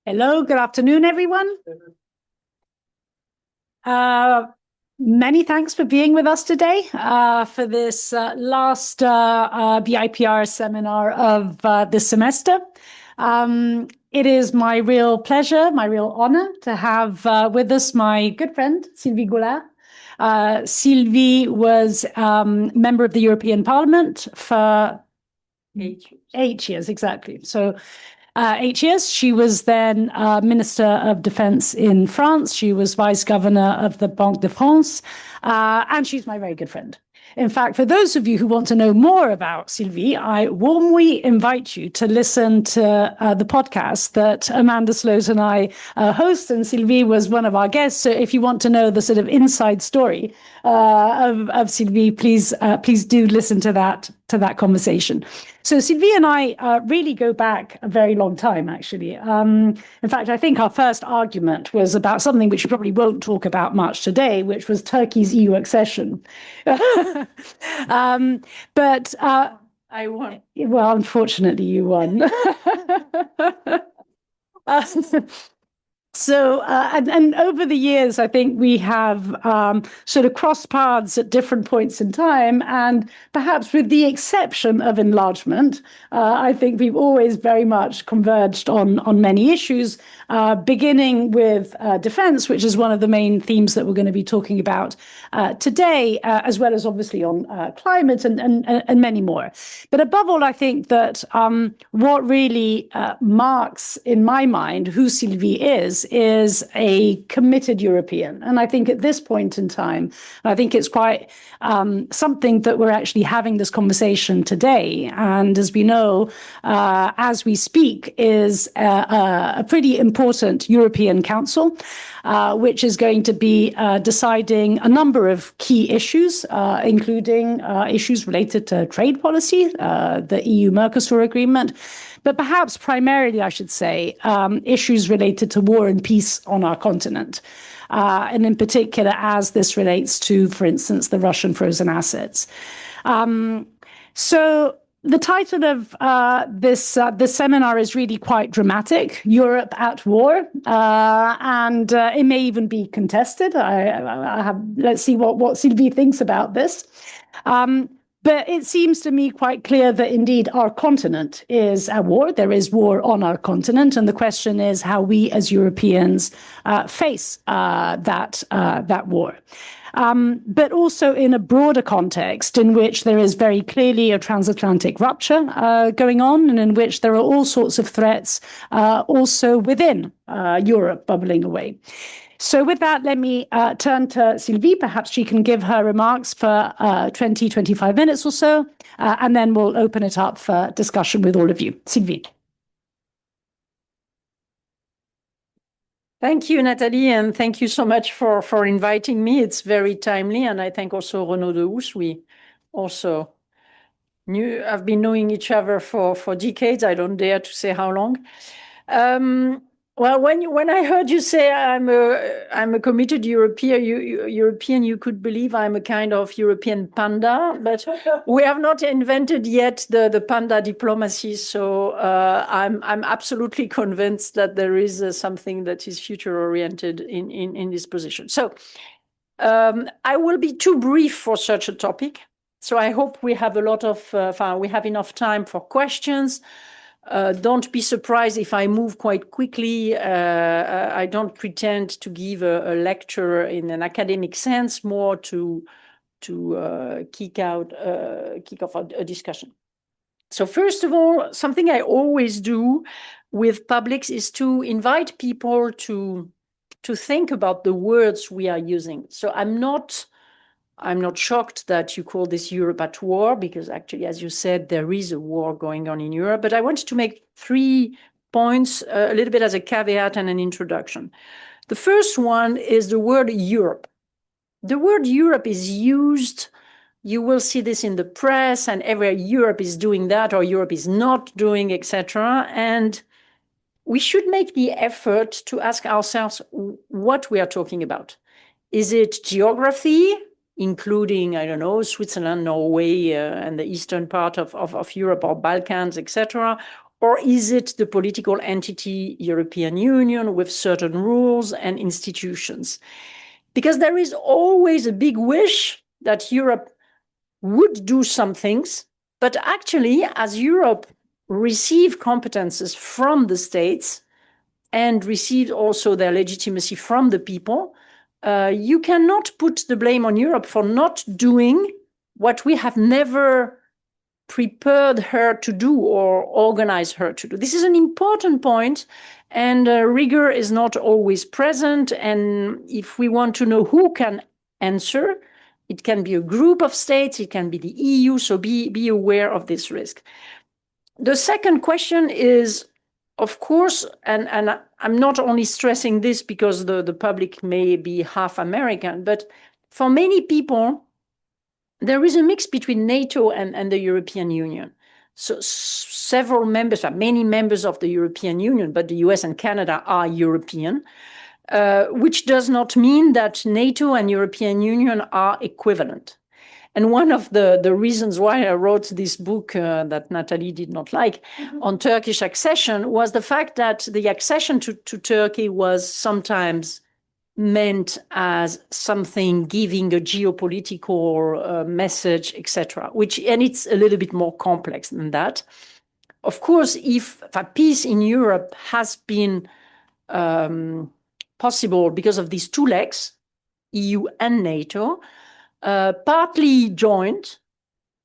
Hello, good afternoon, everyone. Many thanks for being with us today for this last BIPR seminar of this semester. It is my real pleasure, my real honor to have with us my good friend, Sylvie Goulard. Sylvie was member of the European Parliament for 8 years. 8 years, exactly. So 8 years. She was then Minister of Defense in France. She was Vice Governor of the Banque de France. And she's my very good friend. In fact, for those of you who want to know more about Sylvie, I warmly invite you to listen to the podcast that Amanda Sloat and I host, and Sylvie was one of our guests. So if you want to know the sort of inside story of Sylvie, please do listen to that conversation. So Sylvie and I really go back a very long time, actually. In fact, I think our first argument was about something which we probably won't talk about much today, which was Turkey's EU accession. But I won. Well, unfortunately, you won. So, and over the years, I think we have sort of crossed paths at different points in time. And perhaps with the exception of enlargement, I think we've always very much converged on many issues, beginning with defense, which is one of the main themes that we're going to be talking about today, as well as obviously on climate and many more. But above all, I think that what really marks, in my mind, who Sylvie is a committed European. And I think at this point in time, I think it's quite something that we're actually having this conversation today. And as we know, as we speak, is a pretty important European Council, which is going to be deciding a number of key issues, including issues related to trade policy, the EU-Mercosur agreement, but perhaps primarily, I should say, issues related to war and peace on our continent. And in particular, as this relates to, for instance, the Russian frozen assets. So the title of this seminar is really quite dramatic: Europe at War, and it may even be contested. Let's see what Sylvie thinks about this. But it seems to me quite clear that indeed our continent is at war. There is war on our continent, and the question is how we as Europeans face that war. But also in a broader context in which there is very clearly a transatlantic rupture going on, and in which there are all sorts of threats also within Europe bubbling away. So with that, let me turn to Sylvie. Perhaps she can give her remarks for 25 minutes or so, and then we'll open it up for discussion with all of you. Sylvie. Thank you, Nathalie, and thank you so much for inviting me. It's very timely, and I thank also Renaud de Hoos. We also have been knowing each other for decades. I don't dare to say how long. Well, when I heard you say I'm a committed European, you could believe I'm a kind of European panda, but we have not invented yet the panda diplomacy. So I'm absolutely convinced that there is something that is future oriented in this position. So I will be too brief for such a topic. So I hope we have we have enough time for questions. Don't be surprised if I move quite quickly. I don't pretend to give a lecture in an academic sense, more to kick off a discussion. So first of all, something I always do with publics is to invite people to think about the words we are using. So I'm not shocked that you call this Europe at war, because actually, as you said, there is a war going on in Europe. But I wanted to make 3 points, a little bit as a caveat and an introduction. The first one is the word Europe. The word Europe is used, you will see this in the press, and everywhere Europe is doing that, or Europe is not doing, etc. And we should make the effort to ask ourselves what we are talking about. Is it geography, including, I don't know, Switzerland, Norway, and the eastern part of Europe, or Balkans, etc.? Or is it the political entity European Union with certain rules and institutions? Because there is always a big wish that Europe would do some things, but actually, as Europe receive competences from the states and receive also their legitimacy from the people, you cannot put the blame on Europe for not doing what we have never prepared her to do or organize her to do. This is an important point, and rigor is not always present. And if we want to know who can answer, it can be a group of states, it can be the EU, so be aware of this risk. The second question is, of course, and I'm not only stressing this because the public may be half American, but for many people, there is a mix between NATO and the European Union. So several members, many members of the European Union, but the US and Canada are European, which does not mean that NATO and European Union are equivalent. And one of the reasons why I wrote this book that Natalie did not like on Turkish accession was the fact that the accession to Turkey was sometimes meant as something giving a geopolitical message, etc., and it's a little bit more complex than that. Of course, if a peace in Europe has been possible because of these two legs, EU and NATO, partly joint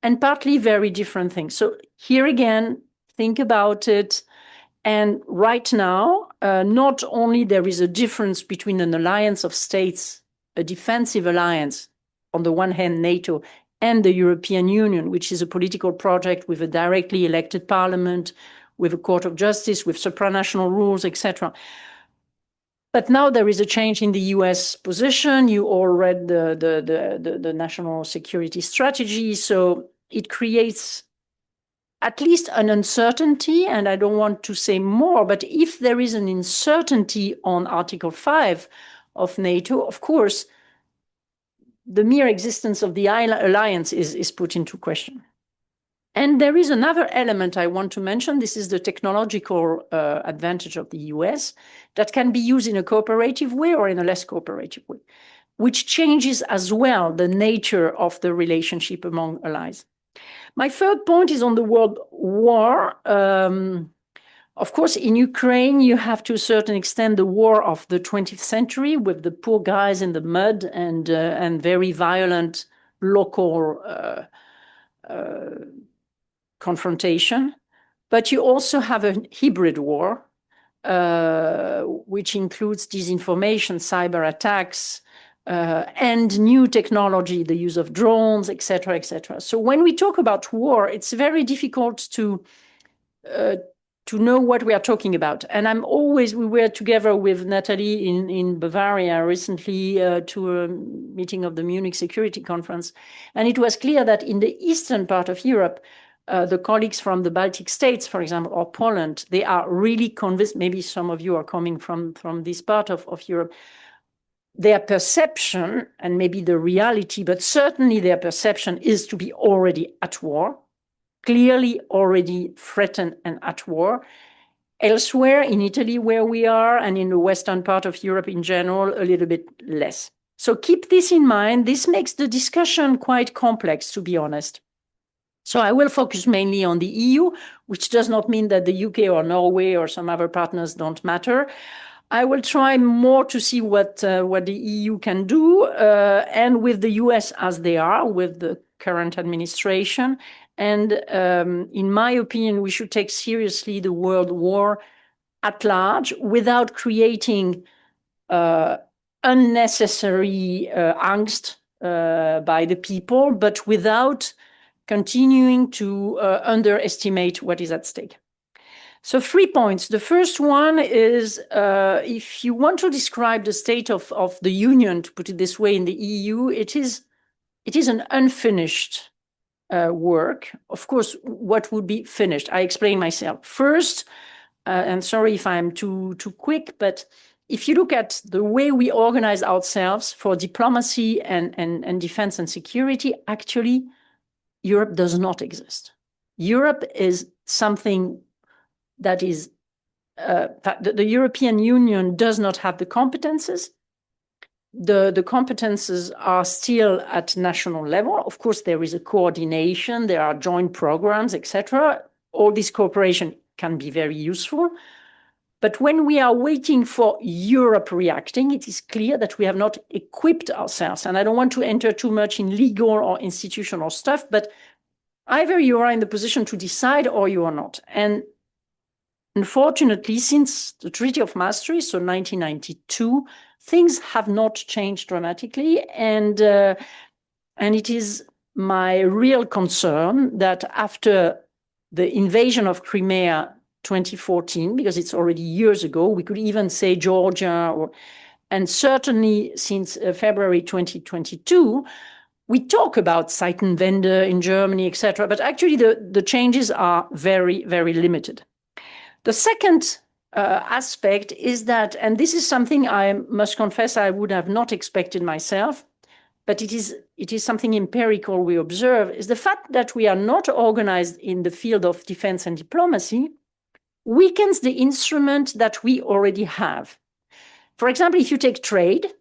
and partly very different things. So here again, think about it. And right now, not only there is a difference between an alliance of states, a defensive alliance, on the one hand, NATO, and the European Union, which is a political project with a directly elected parliament, with a court of justice, with supranational rules, etc. But now there is a change in the US position. You all read the national security strategy. So it creates at least an uncertainty, and I don't want to say more, but if there is an uncertainty on Article 5 of NATO, of course, the mere existence of the alliance is put into question. And there is another element I want to mention. This is the technological advantage of the US that can be used in a cooperative way or in a less cooperative way, which changes as well the nature of the relationship among allies. My third point is on the word war. Of course, in Ukraine, you have to a certain extent the war of the 20th century with the poor guys in the mud and very violent local confrontation. But you also have a hybrid war, which includes disinformation, cyber attacks, and new technology, the use of drones, etc., etc. So when we talk about war, it's very difficult to know what we are talking about. And we were together with Natalie in Bavaria recently to a meeting of the Munich Security Conference. And it was clear that in the eastern part of Europe, the colleagues from the Baltic states, for example, or Poland, they are really convinced, maybe some of you are coming from this part of Europe, their perception, and maybe the reality, but certainly their perception is to be already at war, clearly already threatened and at war. Elsewhere, in Italy, where we are, and in the western part of Europe in general, a little bit less. So keep this in mind. This makes the discussion quite complex, to be honest. So I will focus mainly on the EU, which does not mean that the UK or Norway or some other partners don't matter. I will try more to see what the EU can do, and with the US as they are, with the current administration. And in my opinion, we should take seriously the world war at large without creating unnecessary angst by the people, but without continuing to underestimate what is at stake. So 3 points. The first one is, if you want to describe the state of the Union, to put it this way, in the EU, it is an unfinished work. Of course, what would be finished? I explain myself. First, and sorry if I'm too quick, but if you look at the way we organize ourselves for diplomacy and defense and security, actually, Europe does not exist. Europe is something that is, the European Union does not have the competences. The competences are still at national level. Of course, there is a coordination, there are joint programs, etc. All this cooperation can be very useful. But when we are waiting for Europe reacting, it is clear that we have not equipped ourselves. And I don't want to enter too much in legal or institutional stuff, but either you are in the position to decide or you are not. And unfortunately, since the Treaty of Maastricht, so 1992, things have not changed dramatically. And it is my real concern that after the invasion of Crimea 2014, because it's already years ago, we could even say Georgia, and certainly since February 2022, we talk about Zeitenwende in Germany, etc. But actually the changes are very, very limited. The second aspect is that, and this is something I must confess I would have not expected myself, but it is something empirical we observe, is the fact that we are not organized in the field of defense and diplomacy weakens the instrument that we already have. For example, if you take trade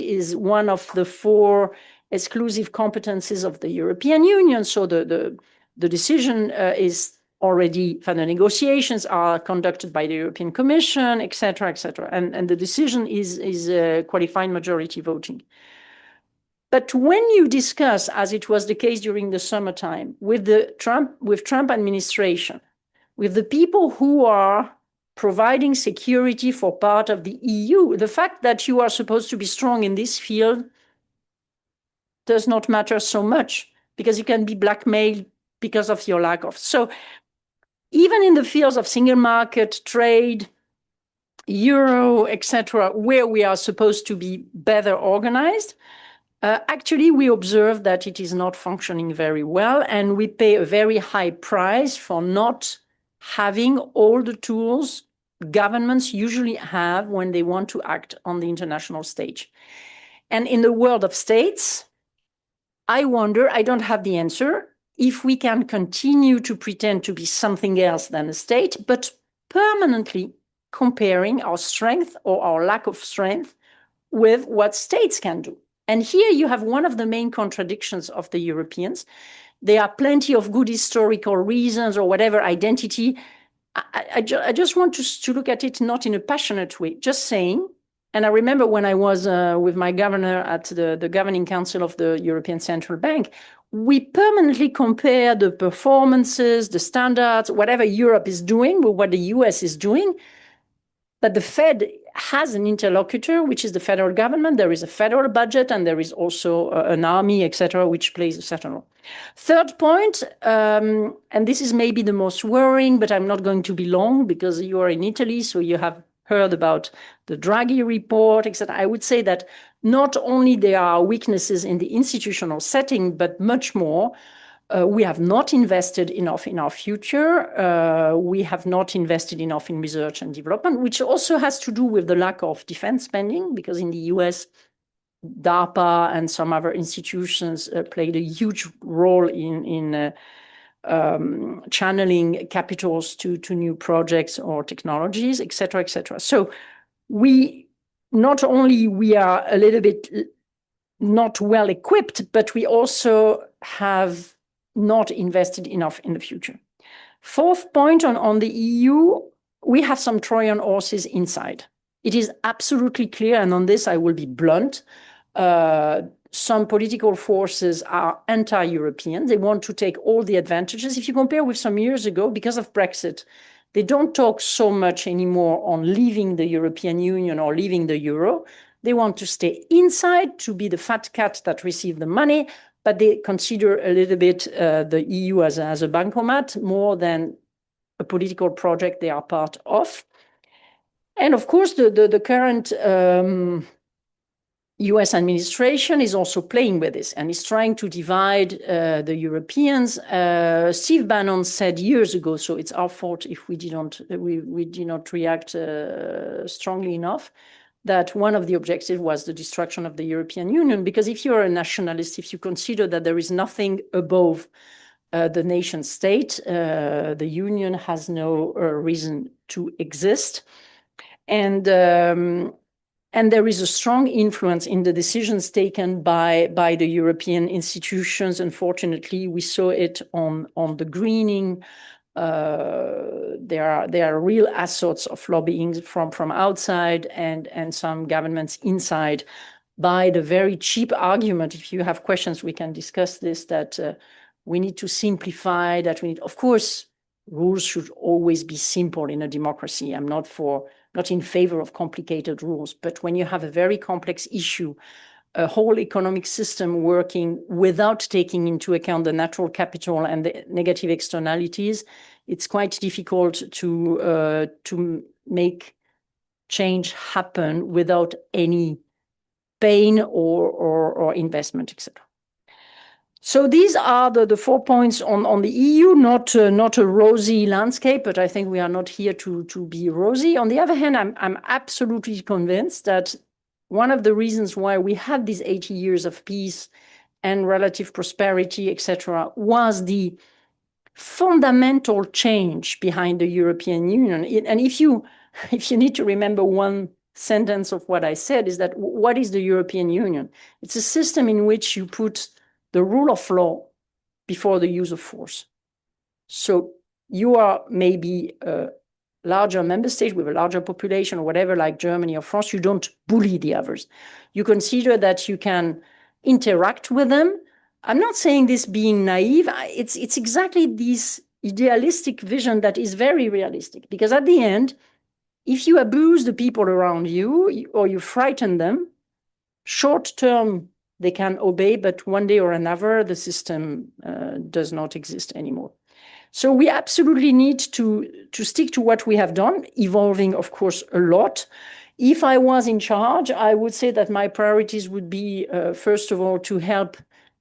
is one of the 4 exclusive competencies of the European Union. So the decision is already, the negotiations are conducted by the European Commission, etc., etc. And the decision is qualified majority voting. But when you discuss, as it was the case during the summertime, with Trump administration, with the people who are providing security for part of the EU, the fact that you are supposed to be strong in this field does not matter so much, because you can be blackmailed because of your lack of. So even in the fields of single market, trade, euro, etc., where we are supposed to be better organized, actually we observe that it is not functioning very well, and we pay a very high price for not having all the tools governments usually have when they want to act on the international stage. And in the world of states, I wonder, I don't have the answer, if we can continue to pretend to be something else than a state, but permanently comparing our strength or our lack of strength with what states can do. And here you have one of the main contradictions of the Europeans. There are plenty of good historical reasons or whatever identity. I just want to look at it not in a passionate way, just saying. And I remember when I was with my governor at the Governing Council of the European Central Bank, we permanently compare the performances, the standards, whatever Europe is doing with what the US is doing. But the Fed has an interlocutor, which is the federal government. There is a federal budget, and there is also an army, etc., which plays a certain role. Third point, and this is maybe the most worrying, but I'm not going to be long because you are in Italy, so you have heard about the Draghi report, etc. I would say that not only there are weaknesses in the institutional setting, but much more. We have not invested enough in our future. We have not invested enough in research and development, which also has to do with the lack of defense spending, because in the US, DARPA and some other institutions played a huge role in channeling capitals to new projects or technologies, et cetera, et cetera. So we are a little bit not well equipped, but we also have not invested enough in the future. Fourth point on the EU, we have some Trojan horses inside. It is absolutely clear, and on this I will be blunt, some political forces are anti-European. They want to take all the advantages. If you compare with some years ago, because of Brexit, they don't talk so much anymore on leaving the European Union or leaving the euro. They want to stay inside, to be the fat cat that receives the money, but they consider a little bit the EU as a bancomat more than a political project they are part of. And of course, the current US administration is also playing with this and is trying to divide the Europeans. Steve Bannon said years ago, so it's our fault if we did not react strongly enough, that one of the objectives was the destruction of the European Union. Because if you're a nationalist, if you consider that there is nothing above the nation state. The union has no reason to exist. And there is a strong influence in the decisions taken by the European institutions. Unfortunately, we saw it on the greening. There are real assaults of lobbying from outside and some governments inside by the very cheap argument. If you have questions, we can discuss this, that we need to simplify, that we need, of course, rules should always be simple in a democracy. I'm not in favor of complicated rules, but when you have a very complex issue, a whole economic system working without taking into account the natural capital and the negative externalities, it's quite difficult to make change happen without any pain or investment, etc. So these are the 4 points on the EU, not a rosy landscape, but I think we are not here to be rosy. On the other hand, I'm absolutely convinced that one of the reasons why we had these 80 years of peace and relative prosperity, etc., was the fundamental change behind the European Union. And if you need to remember one sentence of what I said, is that what is the European Union? It's a system in which you put the rule of law before the use of force. So you are maybe a larger member state with a larger population or whatever, like Germany or France. You don't bully the others. You consider that you can interact with them. I'm not saying this being naive. It's exactly this idealistic vision that is very realistic, because at the end, if you abuse the people around you or you frighten them, short term, they can obey, but one day or another, the system does not exist anymore. So we absolutely need to stick to what we have done, evolving, of course, a lot. If I was in charge, I would say that my priorities would be, first of all, to help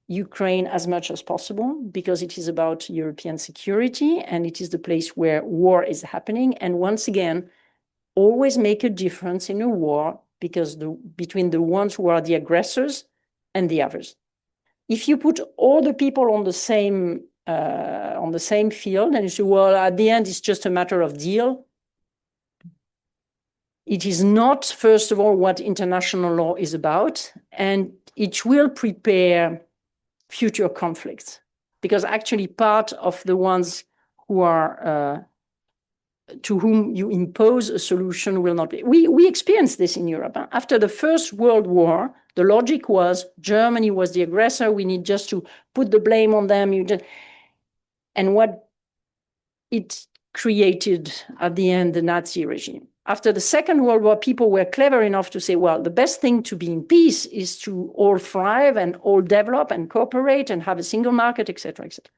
Ukraine as much as possible, because it is about European security and it is the place where war is happening. And once again, always make a difference in a war, because between the ones who are the aggressors and the others. If you put all the people on the same field and you say, well, at the end, it's just a matter of deal. It is not, first of all, what international law is about, and it will prepare future conflicts, because actually part of the ones who are to whom you impose a solution will not be. We experienced this in Europe. After the First World War, the logic was Germany was the aggressor. We need just to put the blame on them. And what it created at the end, the Nazi regime. After the Second World War, people were clever enough to say, well, the best thing to be in peace is to all thrive and all develop and cooperate and have a single market, etc., etc.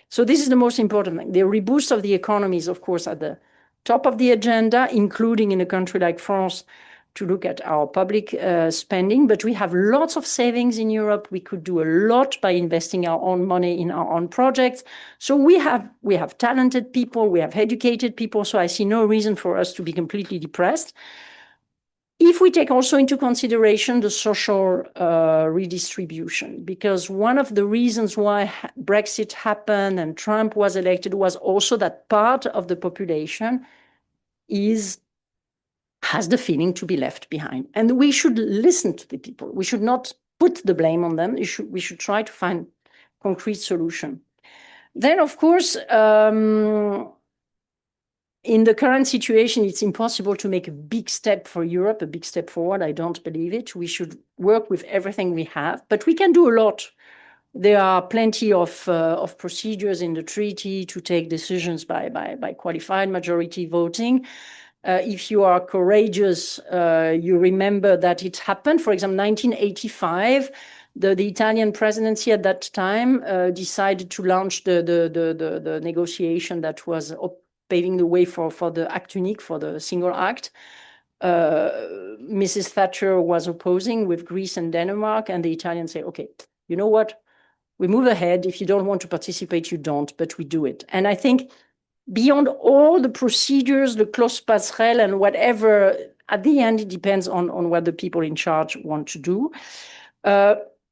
So this is the most important thing. The reboost of the economy is, of course, at the top of the agenda, including in a country like France, to look at our public spending. But we have lots of savings in Europe. We could do a lot by investing our own money in our own projects. So we have talented people, we have educated people. So I see no reason for us to be completely depressed. If we take also into consideration the social redistribution, because one of the reasons why Brexit happened and Trump was elected was also that part of the population has the feeling to be left behind. And we should listen to the people. We should not put the blame on them. We should try to find concrete solution. Then, of course, in the current situation, it's impossible to make a big step for Europe, a big step forward. I don't believe it. We should work with everything we have, but we can do a lot. There are plenty of procedures in the treaty to take decisions by qualified majority voting. If you are courageous, you remember that it happened. For example, 1985, the Italian presidency at that time decided to launch the negotiation that was paving the way for the Act Unique, for the single act. Mrs. Thatcher was opposing with Greece and Denmark, and the Italians say, okay, you know what? We move ahead. If you don't want to participate, you don't, but we do it. And I think beyond all the procedures, the clause passerelle and whatever, at the end, it depends on what the people in charge want to do.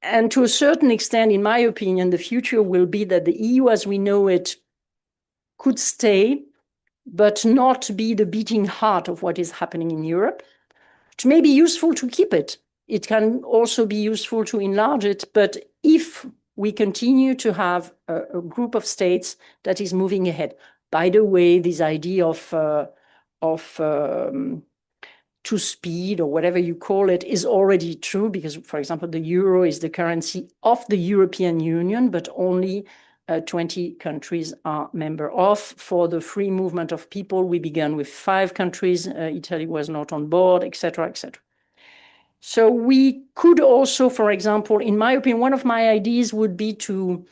And to a certain extent, in my opinion, the future will be that the EU as we know it could stay, but not be the beating heart of what is happening in Europe. It may be useful to keep it. It can also be useful to enlarge it. But if we continue to have a group of states that is moving ahead, by the way, this idea of two speed or whatever you call it is already true because, for example, the euro is the currency of the European Union, but only 20 countries are member of. For the free movement of people, we began with 5 countries. Italy was not on board, etc., etc. So we could also, for example, in my opinion, one of my ideas would be to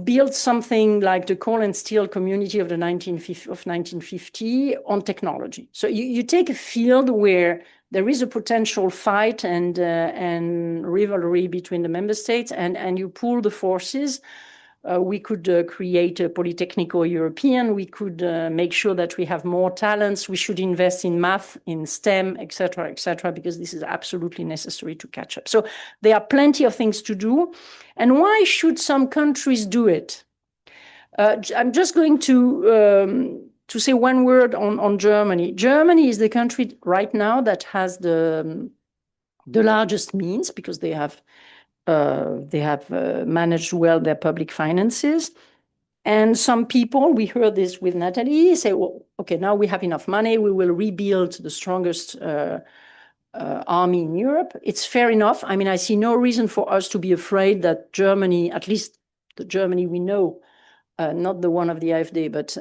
build something like the coal and steel community of 1950 on technology. So you take a field where there is a potential fight and rivalry between the member states, and you pool the forces. We could create a Polytechnico European. We could make sure that we have more talents. We should invest in math, in STEM, et cetera, because this is absolutely necessary to catch up. So there are plenty of things to do. And why should some countries do it? I'm just going to say one word on Germany. Germany is the country right now that has the largest means because they have managed well their public finances. And some people, we heard this with Natalie, say, well, okay, now we have enough money, we will rebuild the strongest army in Europe. It's fair enough. I mean, I see no reason for us to be afraid that Germany, at least the Germany we know, not the one of the AfD, but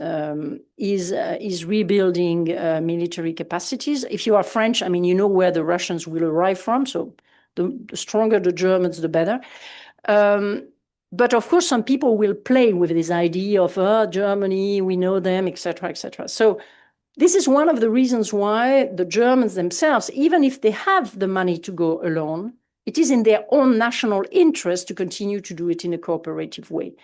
is rebuilding military capacities. If you are French, I mean, you know where the Russians will arrive from, so the stronger the Germans, the better. But of course, some people will play with this idea of Germany, we know them, etc., etc. So this is one of the reasons why the Germans themselves, even if they have the money to go alone, it is in their own national interest to continue to do it in a cooperative way.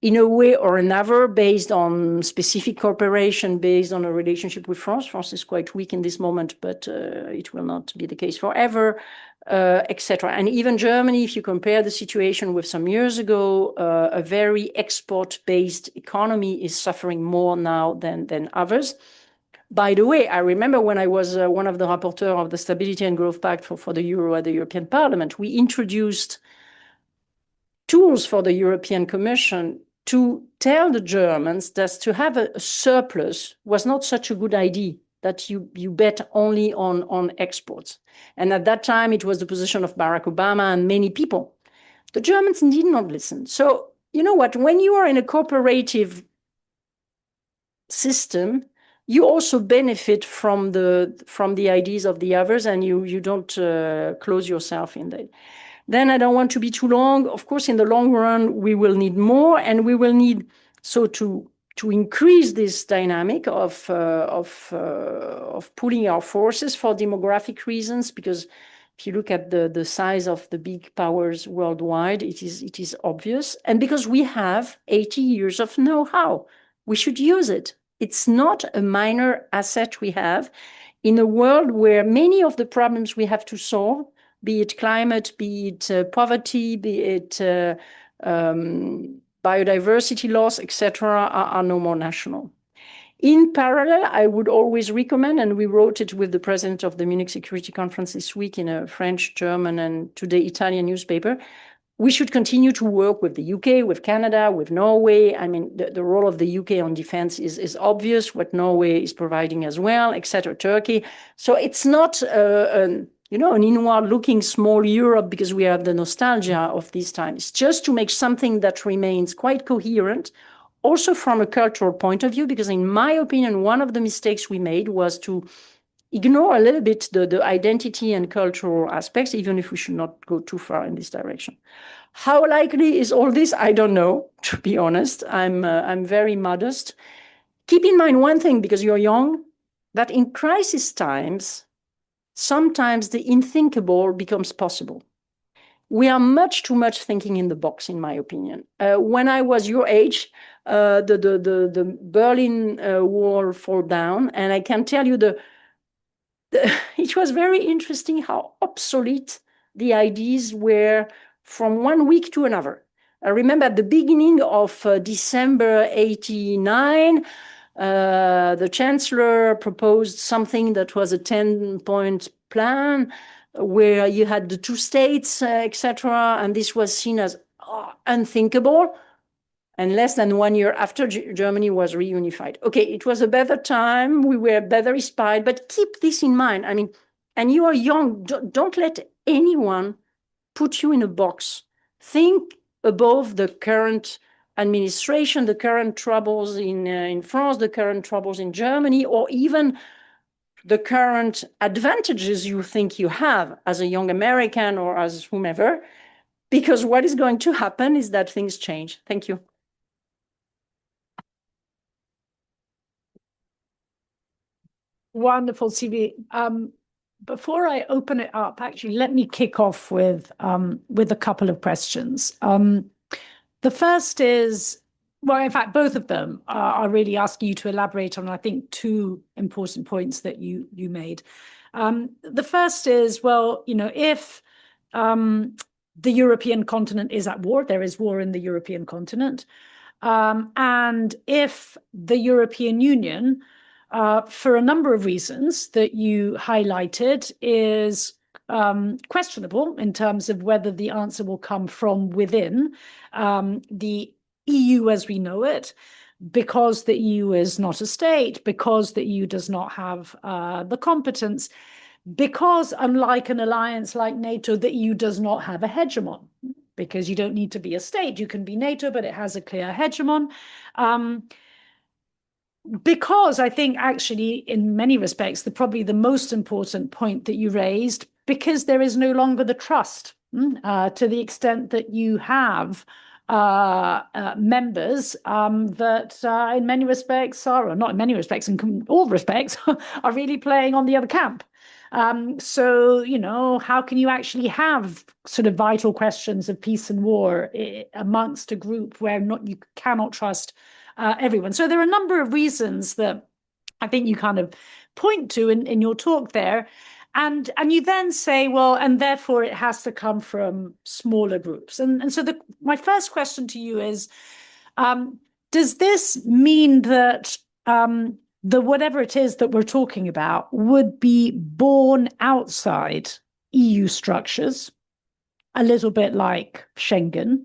In a way or another, based on specific cooperation, based on a relationship with France. France is quite weak in this moment, but it will not be the case forever, etc. And even Germany, if you compare the situation with some years ago, a very export-based economy is suffering more now than others. By the way, I remember when I was one of the rapporteurs of the Stability and Growth Pact for the Euro at the European Parliament, we introduced tools for the European Commission to tell the Germans that to have a surplus was not such a good idea, that you bet only on exports. And at that time, it was the position of Barack Obama and many people. The Germans did not listen. So, you know what, when you are in a cooperative system, you also benefit from the ideas of the others, and you don't close yourself in there. Then I don't want to be too long. Of course, in the long run, we will need more, and we will need to increase this dynamic of pooling our forces for demographic reasons. Because if you look at the size of the big powers worldwide, it is obvious, and because we have 80 years of know-how, we should use it. It's not a minor asset we have in a world where many of the problems we have to solve, be it climate, be it poverty, be it biodiversity loss, etc., are no more national. In parallel, I would always recommend, and we wrote it with the president of the Munich Security Conference this week in a French, German, and today Italian newspaper, we should continue to work with the UK, with Canada, with Norway. I mean, the role of the UK on defense is obvious, what Norway is providing as well, etc., Turkey. So it's not an inward-looking small Europe because we have the nostalgia of these times. Just to make something that remains quite coherent, also from a cultural point of view, because in my opinion, one of the mistakes we made was to ignore a little bit the identity and cultural aspects, even if we should not go too far in this direction. How likely is all this? I don't know, to be honest. I'm very modest. Keep in mind one thing, because you're young, that in crisis times, sometimes the unthinkable becomes possible. We are much too much thinking in the box, in my opinion. When I was your age, the Berlin Wall fell down, and I can tell you it was very interesting how obsolete the ideas were from one week to another. I remember at the beginning of December 89, the chancellor proposed something that was a 10-point plan where you had the two states, etc. And this was seen as unthinkable. And less than 1 year after, Germany was reunified. Okay, it was a better time. We were better inspired, but keep this in mind. I mean, and you are young. Don't let anyone put you in a box. Think above the current administration, the current troubles in France, the current troubles in Germany, or even the current advantages you think you have as a young American or as whomever, because what is going to happen is that things change. Thank you. Wonderful, Sylvie. Before I open it up, actually, let me kick off with a couple of questions. The first is, well, in fact, both of them are really asking you to elaborate on, I think, two important points that you made. The first is, well, if the European continent is at war, there is war in the European continent, and if the European Union, for a number of reasons that you highlighted, is questionable in terms of whether the answer will come from within the EU as we know it, because the EU is not a state, because the EU does not have the competence, because unlike an alliance like NATO, the EU does not have a hegemon, because you don't need to be a state. You can be NATO, but it has a clear hegemon. Because I think actually in many respects, probably the most important point that you raised, because there is no longer the trust to the extent that you have members that in many respects are, or not in many respects, in all respects, are really playing on the other camp. So, how can you actually have sort of vital questions of peace and war amongst a group where you cannot trust everyone? So there are a number of reasons that I think you kind of point to in your talk there. And you then say, well, and therefore it has to come from smaller groups. And so my first question to you is, does this mean that the whatever it is that we're talking about would be born outside EU structures, a little bit like Schengen?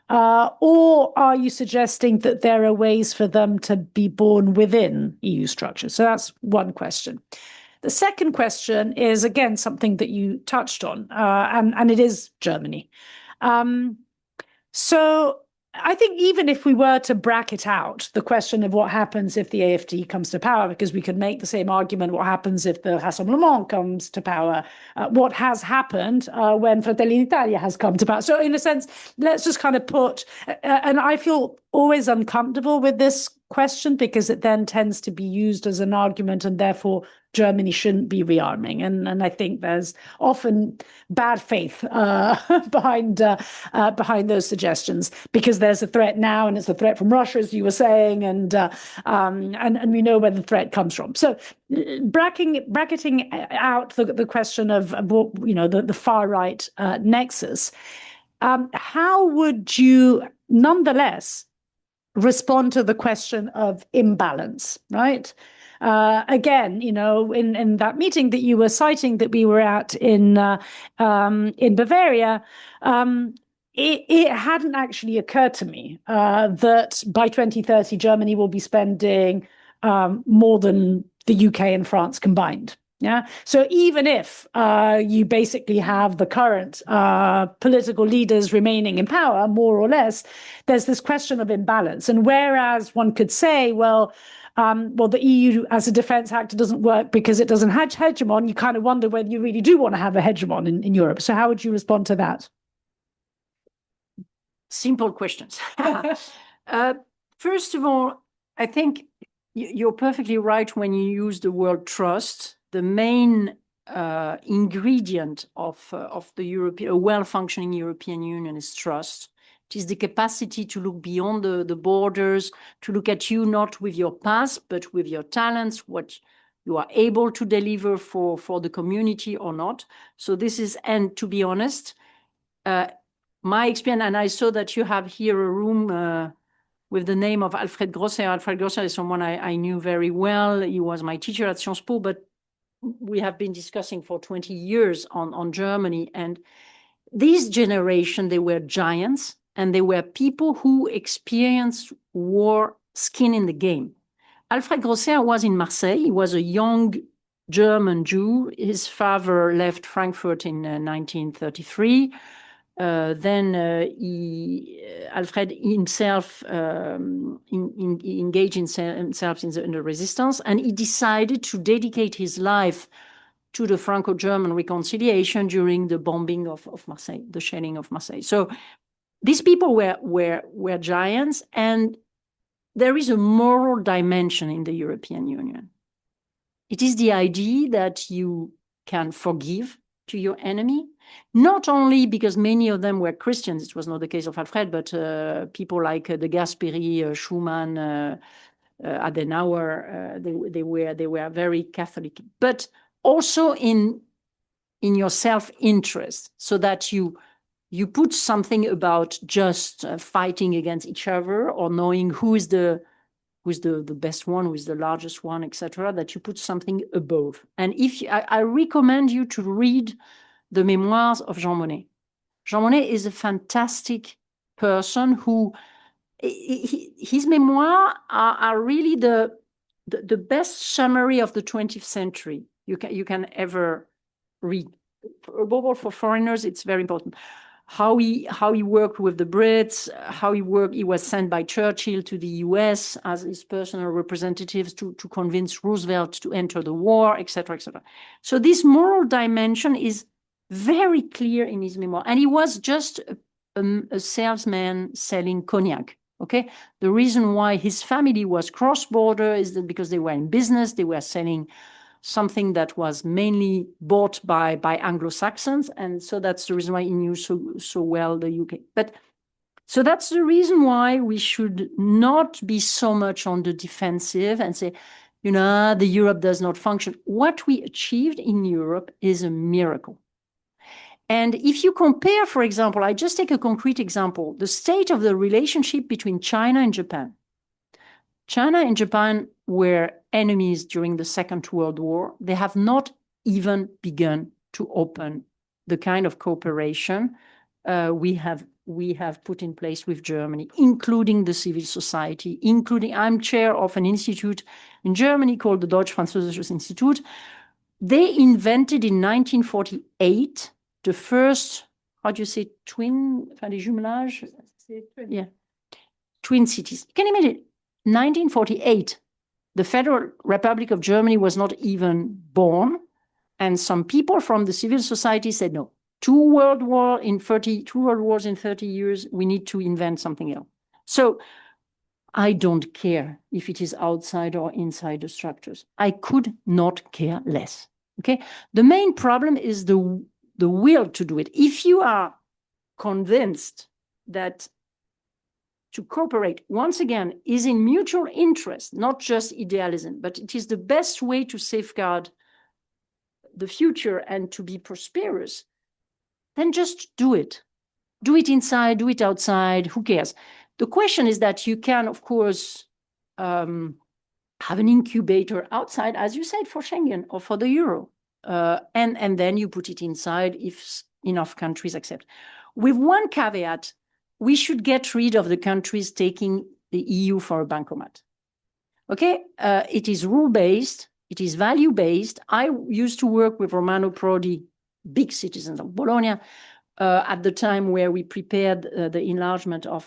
Or are you suggesting that there are ways for them to be born within EU structures? So that's one question. The second question is, again, something that you touched on, and it is Germany. So I think even if we were to bracket out the question of what happens if the AfD comes to power, because we could make the same argument, what happens if the Rassemblement comes to power, what has happened when Fratelli d'Italia has come to power. So in a sense, let's just kind of and I feel always uncomfortable with this question because it then tends to be used as an argument and therefore Germany shouldn't be rearming. And I think there's often bad faith behind those suggestions because there's a threat now and it's a threat from Russia, as you were saying, and we know where the threat comes from. So bracketing out the question of the far right nexus, how would you nonetheless respond to the question of imbalance, right? Again, in that meeting that you were citing that we were at in Bavaria, it hadn't actually occurred to me that by 2030 Germany will be spending more than the UK and France combined. Yeah. So even if you basically have the current political leaders remaining in power, more or less, there's this question of imbalance. And whereas one could say, well, the EU as a defense actor doesn't work because it doesn't have hegemon, you kind of wonder whether you really do want to have a hegemon in Europe. So how would you respond to that? Simple questions. First of all, I think you're perfectly right when you use the word trust. The main ingredient of a well-functioning European Union is trust. It is the capacity to look beyond the borders, to look at you not with your past, but with your talents, what you are able to deliver for the community or not. So this is, and to be honest, my experience, and I saw that you have here a room with the name of Alfred Grosser. Alfred Grosser is someone I knew very well. He was my teacher at Sciences Po, but we have been discussing for 20 years on Germany. And this generation, they were giants, and they were people who experienced war skin in the game. Alfred Grosser was in Marseille. He was a young German Jew. His father left Frankfurt in 1933. Alfred himself engaged himself in the resistance, and he decided to dedicate his life to the Franco-German reconciliation during the bombing of Marseille, the shelling of Marseille. So these people were giants, and there is a moral dimension in the European Union. It is the idea that you can forgive to your enemy, not only because many of them were Christians. It was not the case of Alfred, but people like de Gasperi, Schumann, Adenauer, they were very Catholic, but also in your self-interest, so that you put something about just fighting against each other, or knowing who is the best one, who is the largest one, etc., that you put something above. And I recommend you to read the memoirs of Jean Monnet. Jean Monnet is a fantastic person who, his memoirs are really the best summary of the 20th century you can ever read. Above all, for foreigners, it's very important. How he worked with the Brits, he was sent by Churchill to the US as his personal representatives to convince Roosevelt to enter the war, etc., etc. So this moral dimension is very clear in his memoir. And he was just a salesman selling cognac, okay? The reason why his family was cross-border is that because they were in business, they were selling something that was mainly bought by Anglo-Saxons. And so that's the reason why he knew so well the UK. But so that's the reason why we should not be so much on the defensive and say, the Europe does not function. What we achieved in Europe is a miracle. And if you compare, for example, I just take a concrete example, the state of the relationship between China and Japan. China and Japan were enemies during the Second World War. They have not even begun to open the kind of cooperation we have put in place with Germany, including the civil society, I'm chair of an institute in Germany called the Deutsch-Französisches Institut. They invented in 1948 the first, how do you say, twin cities. Can you imagine? 1948, the Federal Republic of Germany was not even born, and some people from the civil society said, no, two world wars in 30 years, we need to invent something else. So I don't care if it is outside or inside the structures. I could not care less, okay? The main problem is the will to do it. If you are convinced that to cooperate, once again, is in mutual interest, not just idealism, but it is the best way to safeguard the future and to be prosperous, then just do it. Do it inside, do it outside, who cares? The question is that you can, of course, have an incubator outside, as you said, for Schengen or for the Euro. And then you put it inside if enough countries accept. With one caveat, we should get rid of the countries taking the EU for a bancomat. Okay, it is rule-based, it is value-based. I used to work with Romano Prodi, big citizens of Bologna, at the time where we prepared the enlargement of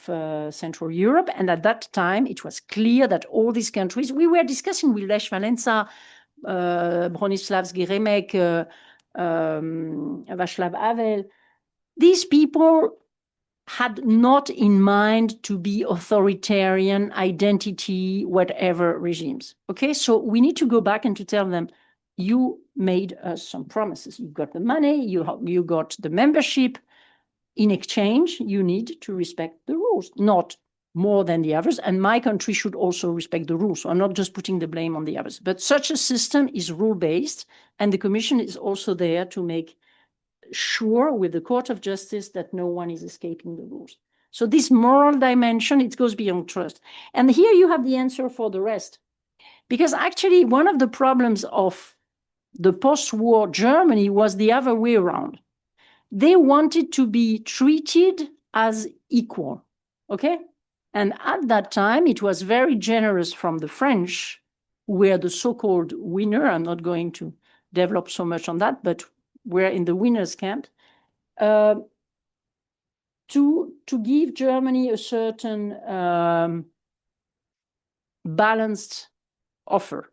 Central Europe. And at that time, it was clear that all these countries, we were discussing with Lech Walesa, Bronislavski Remek, Václav Havel. These people had not in mind to be authoritarian, identity, whatever regimes. Okay, so we need to go back and to tell them, you made us some promises. You got the money, you got the membership. In exchange, you need to respect the rules, not more than the others. And my country should also respect the rules. So I'm not just putting the blame on the others. But such a system is rule-based, and the Commission is also there to make sure with the Court of Justice that no one is escaping the rules. So this moral dimension, it goes beyond trust. And here you have the answer for the rest. Because actually, one of the problems of the post-war Germany was the other way around. They wanted to be treated as equal, okay? And at that time, it was very generous from the French, who were the so-called winner. I'm not going to develop so much on that, but we're in the winner's camp, to give Germany a certain balanced offer.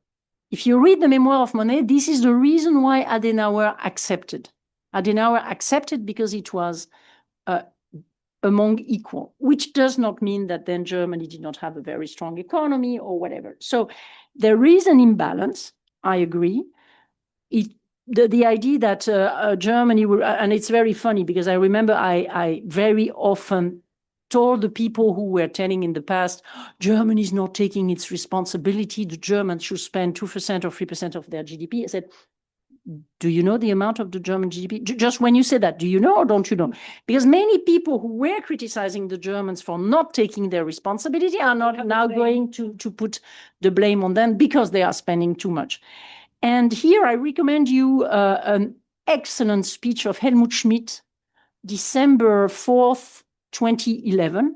If you read the Memoir of Monet, this is the reason why Adenauer accepted. Adenauer accepted because it was among equal, which does not mean that then Germany did not have a very strong economy or whatever. So there is an imbalance, I agree. The idea that Germany will, and it's very funny because I remember I very often told the people who were telling in the past, Germany is not taking its responsibility, the Germans should spend 2% or 3% of their GDP. I said, do you know the amount of the German GDP? Just when you say that, do you know or don't you know? Because many people who were criticizing the Germans for not taking their responsibility are not now going to put the blame on them because they are spending too much. And here I recommend you an excellent speech of Helmut Schmidt, December 4th, 2011.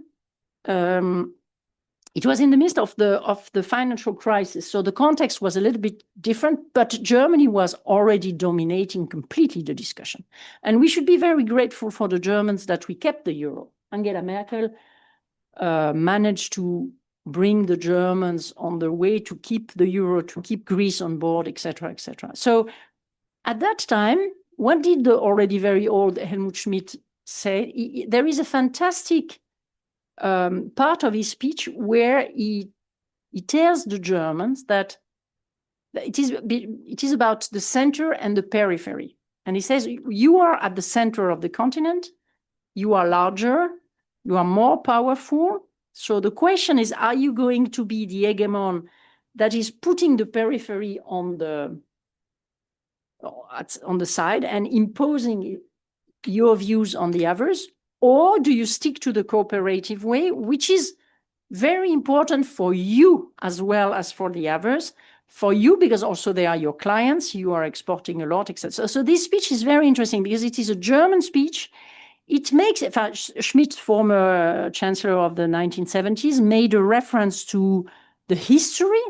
It was in the midst of the financial crisis, so the context was a little bit different, but Germany was already dominating completely the discussion. And we should be very grateful for the Germans that we kept the euro. Angela Merkel managed to bring the Germans on their way to keep the euro, to keep Greece on board, etc., etc. So at that time, what did the already very old Helmut Schmidt say? There is a fantastic part of his speech where he tells the Germans that it is about the center and the periphery. And he says, you are at the center of the continent, you are larger, you are more powerful. So the question is, are you going to be the hegemon that is putting the periphery on the side and imposing your views on the others? Or do you stick to the cooperative way, which is very important for you as well as for the others? For you, because also they are your clients, you are exporting a lot, etc. So this speech is very interesting because it is a German speech. It makes, Schmidt, former chancellor of the 1970s, made a reference to the history,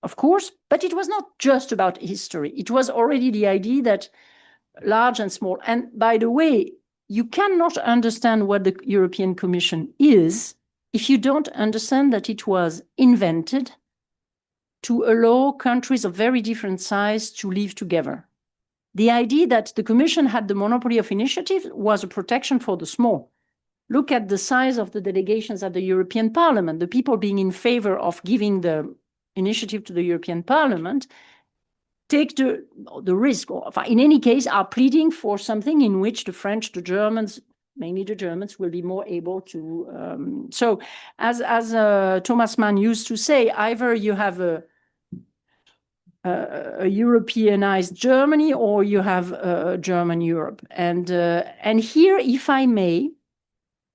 of course, but it was not just about history. It was already the idea that large and small, and by the way, you cannot understand what the European Commission is if you don't understand that it was invented to allow countries of very different size to live together. The idea that the Commission had the monopoly of initiative was a protection for the small. Look at the size of the delegations at the European Parliament. The people being in favor of giving the initiative to the European Parliament take the risk, or in any case, are pleading for something in which the French, the Germans, mainly the Germans, will be more able to. So as Thomas Mann used to say, either you have a Europeanized Germany or you have a German Europe. And here, if I may,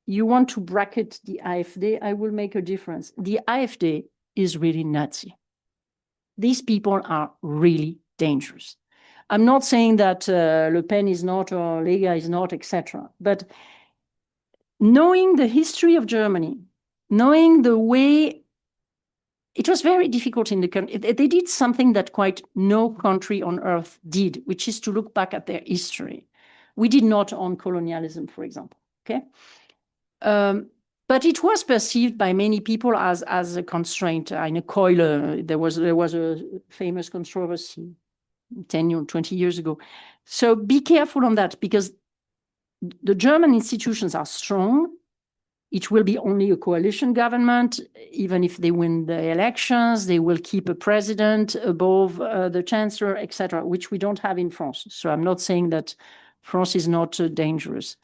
you want to bracket the AfD, I will make a difference. The AfD is really Nazi. These people are really dangerous. I'm not saying that Le Pen is not or Lega is not, etc. But knowing the history of Germany, knowing the way it was very difficult in the country, they did something that quite no country on earth did, which is to look back at their history. We did not on colonialism, for example. Okay. But it was perceived by many people as a constraint. In a Keule, there was a famous controversy 10 or 20 years ago. So be careful on that, because the German institutions are strong. It will be only a coalition government. Even if they win the elections, they will keep a president above the chancellor, etc., which we don't have in France. So I'm not saying that France is not dangerous.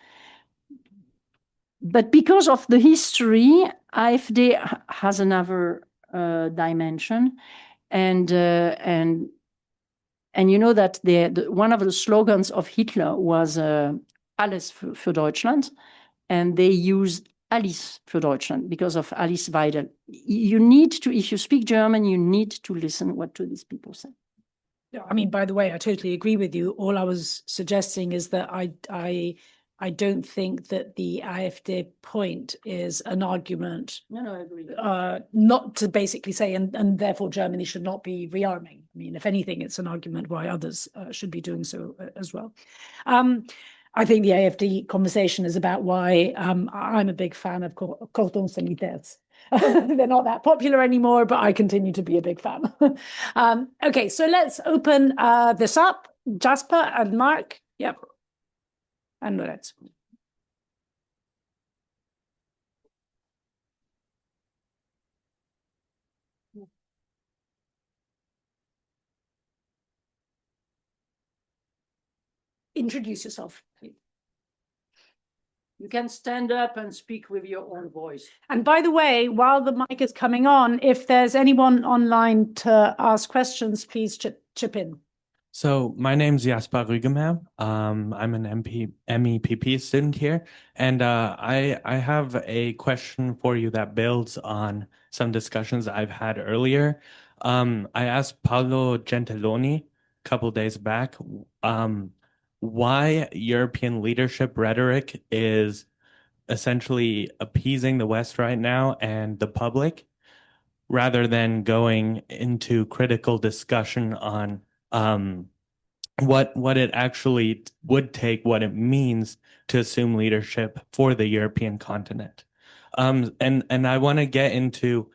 But because of the history, AfD has another dimension, and And you know that one of the slogans of Hitler was Alles für Deutschland, and they used Alice für Deutschland because of Alice Weidel. You need to, if you speak German, you need to listen what do these people say. I mean, by the way, I totally agree with you. All I was suggesting is that I don't think that the AfD point is an argument. No, I agree. Not to basically say, and therefore Germany should not be rearming. I mean, if anything, it's an argument why others should be doing so as well. I think the AfD conversation is about why I'm a big fan of cordons sanitaires. They're not that popular anymore, but I continue to be a big fan. Okay, so let's open this up. Jasper and Mark. Yep. And Lorenz. Introduce yourself, please. You can stand up and speak with your own voice. And by the way, while the mic is coming on, if there's anyone online to ask questions, please chip in. So my name's Jasper Rügemer. I'm an MEPP student here, and I have a question for you that builds on some discussions I've had earlier. I asked Paolo Gentiloni a couple days back why European leadership rhetoric is essentially appeasing the West right now and the public, rather than going into critical discussion on what it actually would take, what it means to assume leadership for the European continent. And I want to get into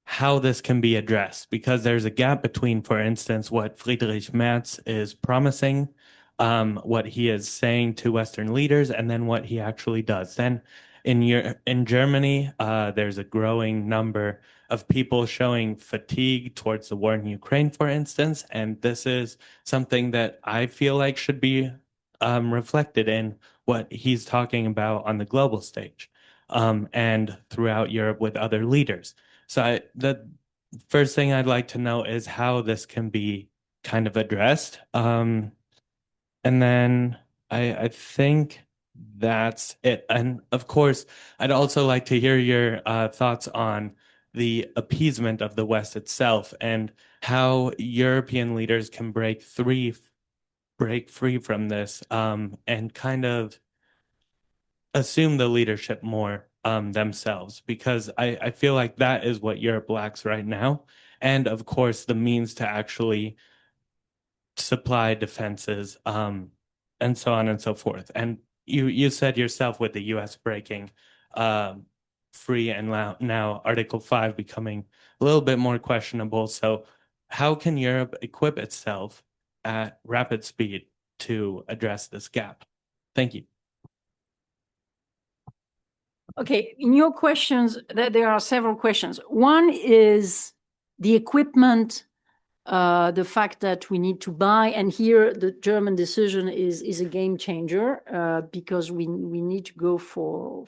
how this can be addressed, because there's a gap between, for instance, what Friedrich Merz is promising, what he is saying to Western leaders, and then what he actually does. Then in Germany, there's a growing number of people showing fatigue towards the war in Ukraine, for instance, and this is something that I feel like should be reflected in what he's talking about on the global stage, and throughout Europe with other leaders. So the first thing I'd like to know is how this can be kind of addressed. And then I think that's it. And of course, I'd also like to hear your thoughts on the appeasement of the West itself and how European leaders can break free from this, and kind of assume the leadership more themselves, because I feel like that is what Europe lacks right now. And of course, the means to actually supply defenses, and so on and so forth. And you said yourself with the US breaking free and now Article 5 becoming a little bit more questionable. So how can Europe equip itself at rapid speed to address this gap? Thank you. Okay, in your questions, there are several questions. One is the equipment, the fact that we need to buy, and here the German decision is a game changer, because we need to go for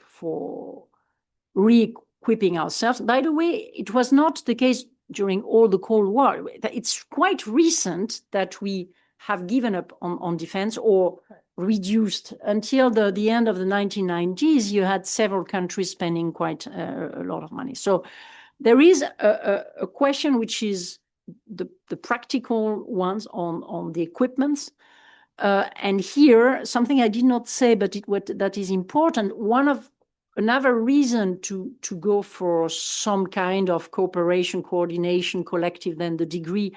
re-equipping ourselves. By the way, it was not the case during all the Cold War. It's quite recent that we have given up on defense or reduced. Until the end of the 1990s, you had several countries spending quite a lot of money. So there is a question which is the practical ones on the equipments. And here, something I did not say, but that is important, another reason to go for some kind of cooperation, coordination, collective, than the degree,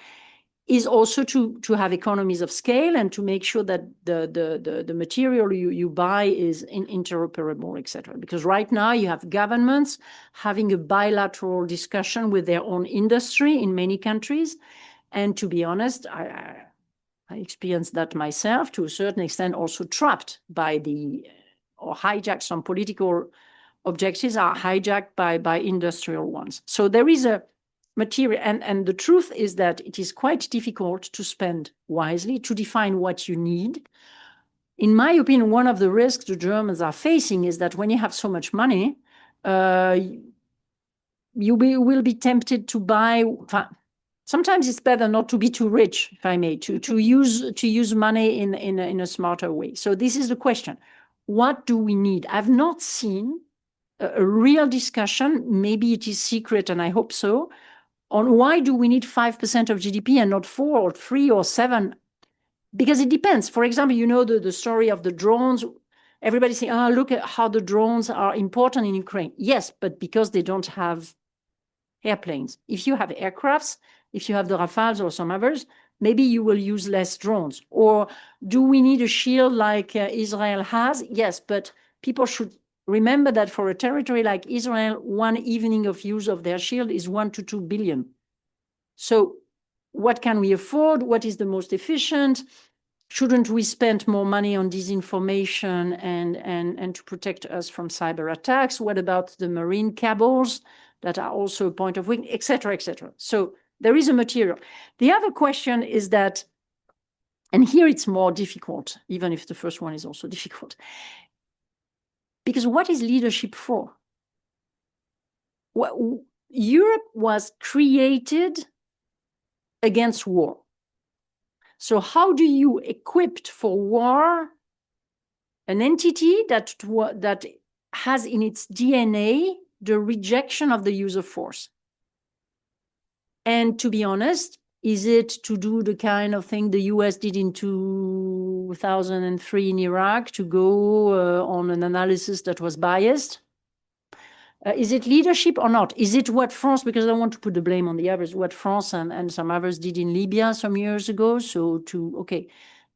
is also to have economies of scale and to make sure that the material you buy is interoperable, etc. Because right now you have governments having a bilateral discussion with their own industry in many countries. And to be honest, I experienced that myself, to a certain extent also trapped by or hijacked. Some political objectives are hijacked by industrial ones. So there is a material, and the truth is that it is quite difficult to spend wisely, to define what you need. In my opinion, one of the risks the Germans are facing is that when you have so much money, you will be tempted to buy. sometimes it's better not to be too rich, if I may, to use money in a smarter way. So this is the question. What do we need? I've not seen a real discussion, maybe it is secret and I hope so, on why do we need 5% of GDP and not 4 or 3 or 7? Because it depends. For example, you know the story of the drones. Everybody say, oh, look at how the drones are important in Ukraine. Yes, but because they don't have airplanes. If you have aircrafts, if you have the Rafales or some others, maybe you will use less drones. Or do we need a shield like Israel has? Yes, but people should remember that for a territory like Israel, one evening of use of their shield is 1 to 2 billion. So what can we afford? What is the most efficient? Shouldn't we spend more money on disinformation and to protect us from cyber attacks? What about the marine cables that are also a point of weakness, et cetera, et cetera? So there is a material. The other question is that, and here it's more difficult, even if the first one is also difficult, because what is leadership for? Europe was created against war. So how do you equip for war an entity that has in its DNA the rejection of the use of force? And to be honest, is it to do the kind of thing the US did in 2003 in Iraq, to go on an analysis that was biased? Is it leadership or not? Is it what France, because I don't want to put the blame on the others, what France and some others did in Libya some years ago? So okay,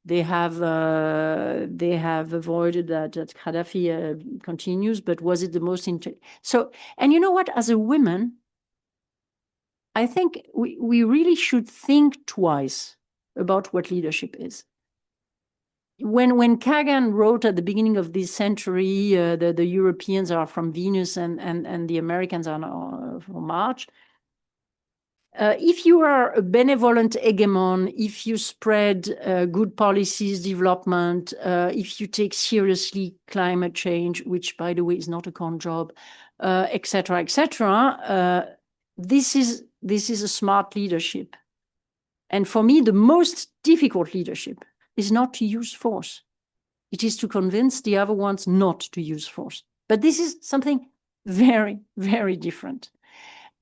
they have avoided that Gaddafi continues, but was it the most so? And you know what? As a woman, I think we really should think twice about what leadership is. When Kagan wrote at the beginning of this century, the Europeans are from Venus and the Americans are from Mars. If you are a benevolent hegemon, if you spread good policies, development, if you take seriously climate change, which, by the way, is not a con job, et cetera, this is a smart leadership. And for me, the most difficult leadership is not to use force. It is to convince the other ones not to use force. But this is something very, very different.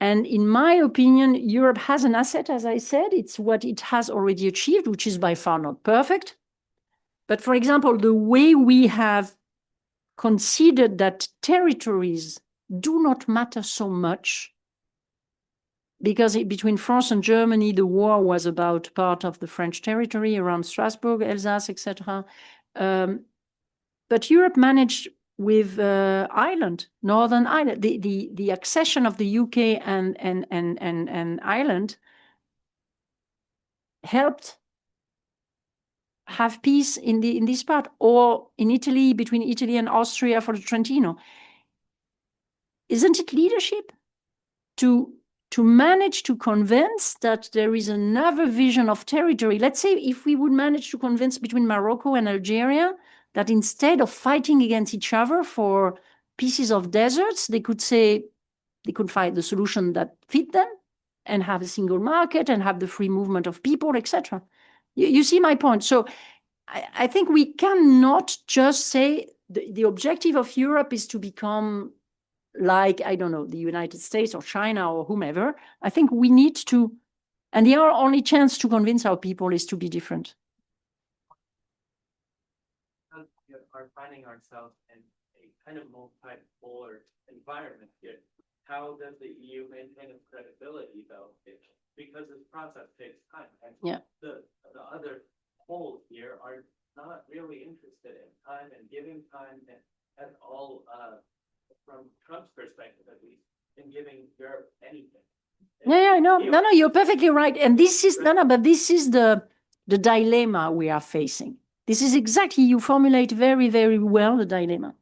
And in my opinion, Europe has an asset, as I said. It's what it has already achieved, which is by far not perfect. But for example, the way we have considered that territories do not matter so much, because between France and Germany, the war was about part of the French territory around Strasbourg, Alsace, etc. But Europe managed with Ireland, Northern Ireland, the accession of the UK and Ireland helped have peace in this part, or in Italy, between Italy and Austria for the Trentino. Isn't it leadership to manage to convince that there is another vision of territory? Let's say if we would manage to convince between Morocco and Algeria that instead of fighting against each other for pieces of deserts, they could say they could find the solution that fit them and have a single market and have the free movement of people, etc. You see my point. So I think we cannot just say the objective of Europe is to become like, I don't know, the United States or China or whomever. I think we need to, and the only chance to convince our people is to be different. We are finding ourselves in a kind of multipolar environment here. How does the EU maintain its credibility, though? Because this process takes time. And yeah. The other poles here are not really interested in time and giving time at all, from Trump's perspective, at least, in giving Europe anything. Yeah, I know. No, you're perfectly right. And this is, but this is the dilemma we are facing. This is exactly, you formulate very, very well the dilemma.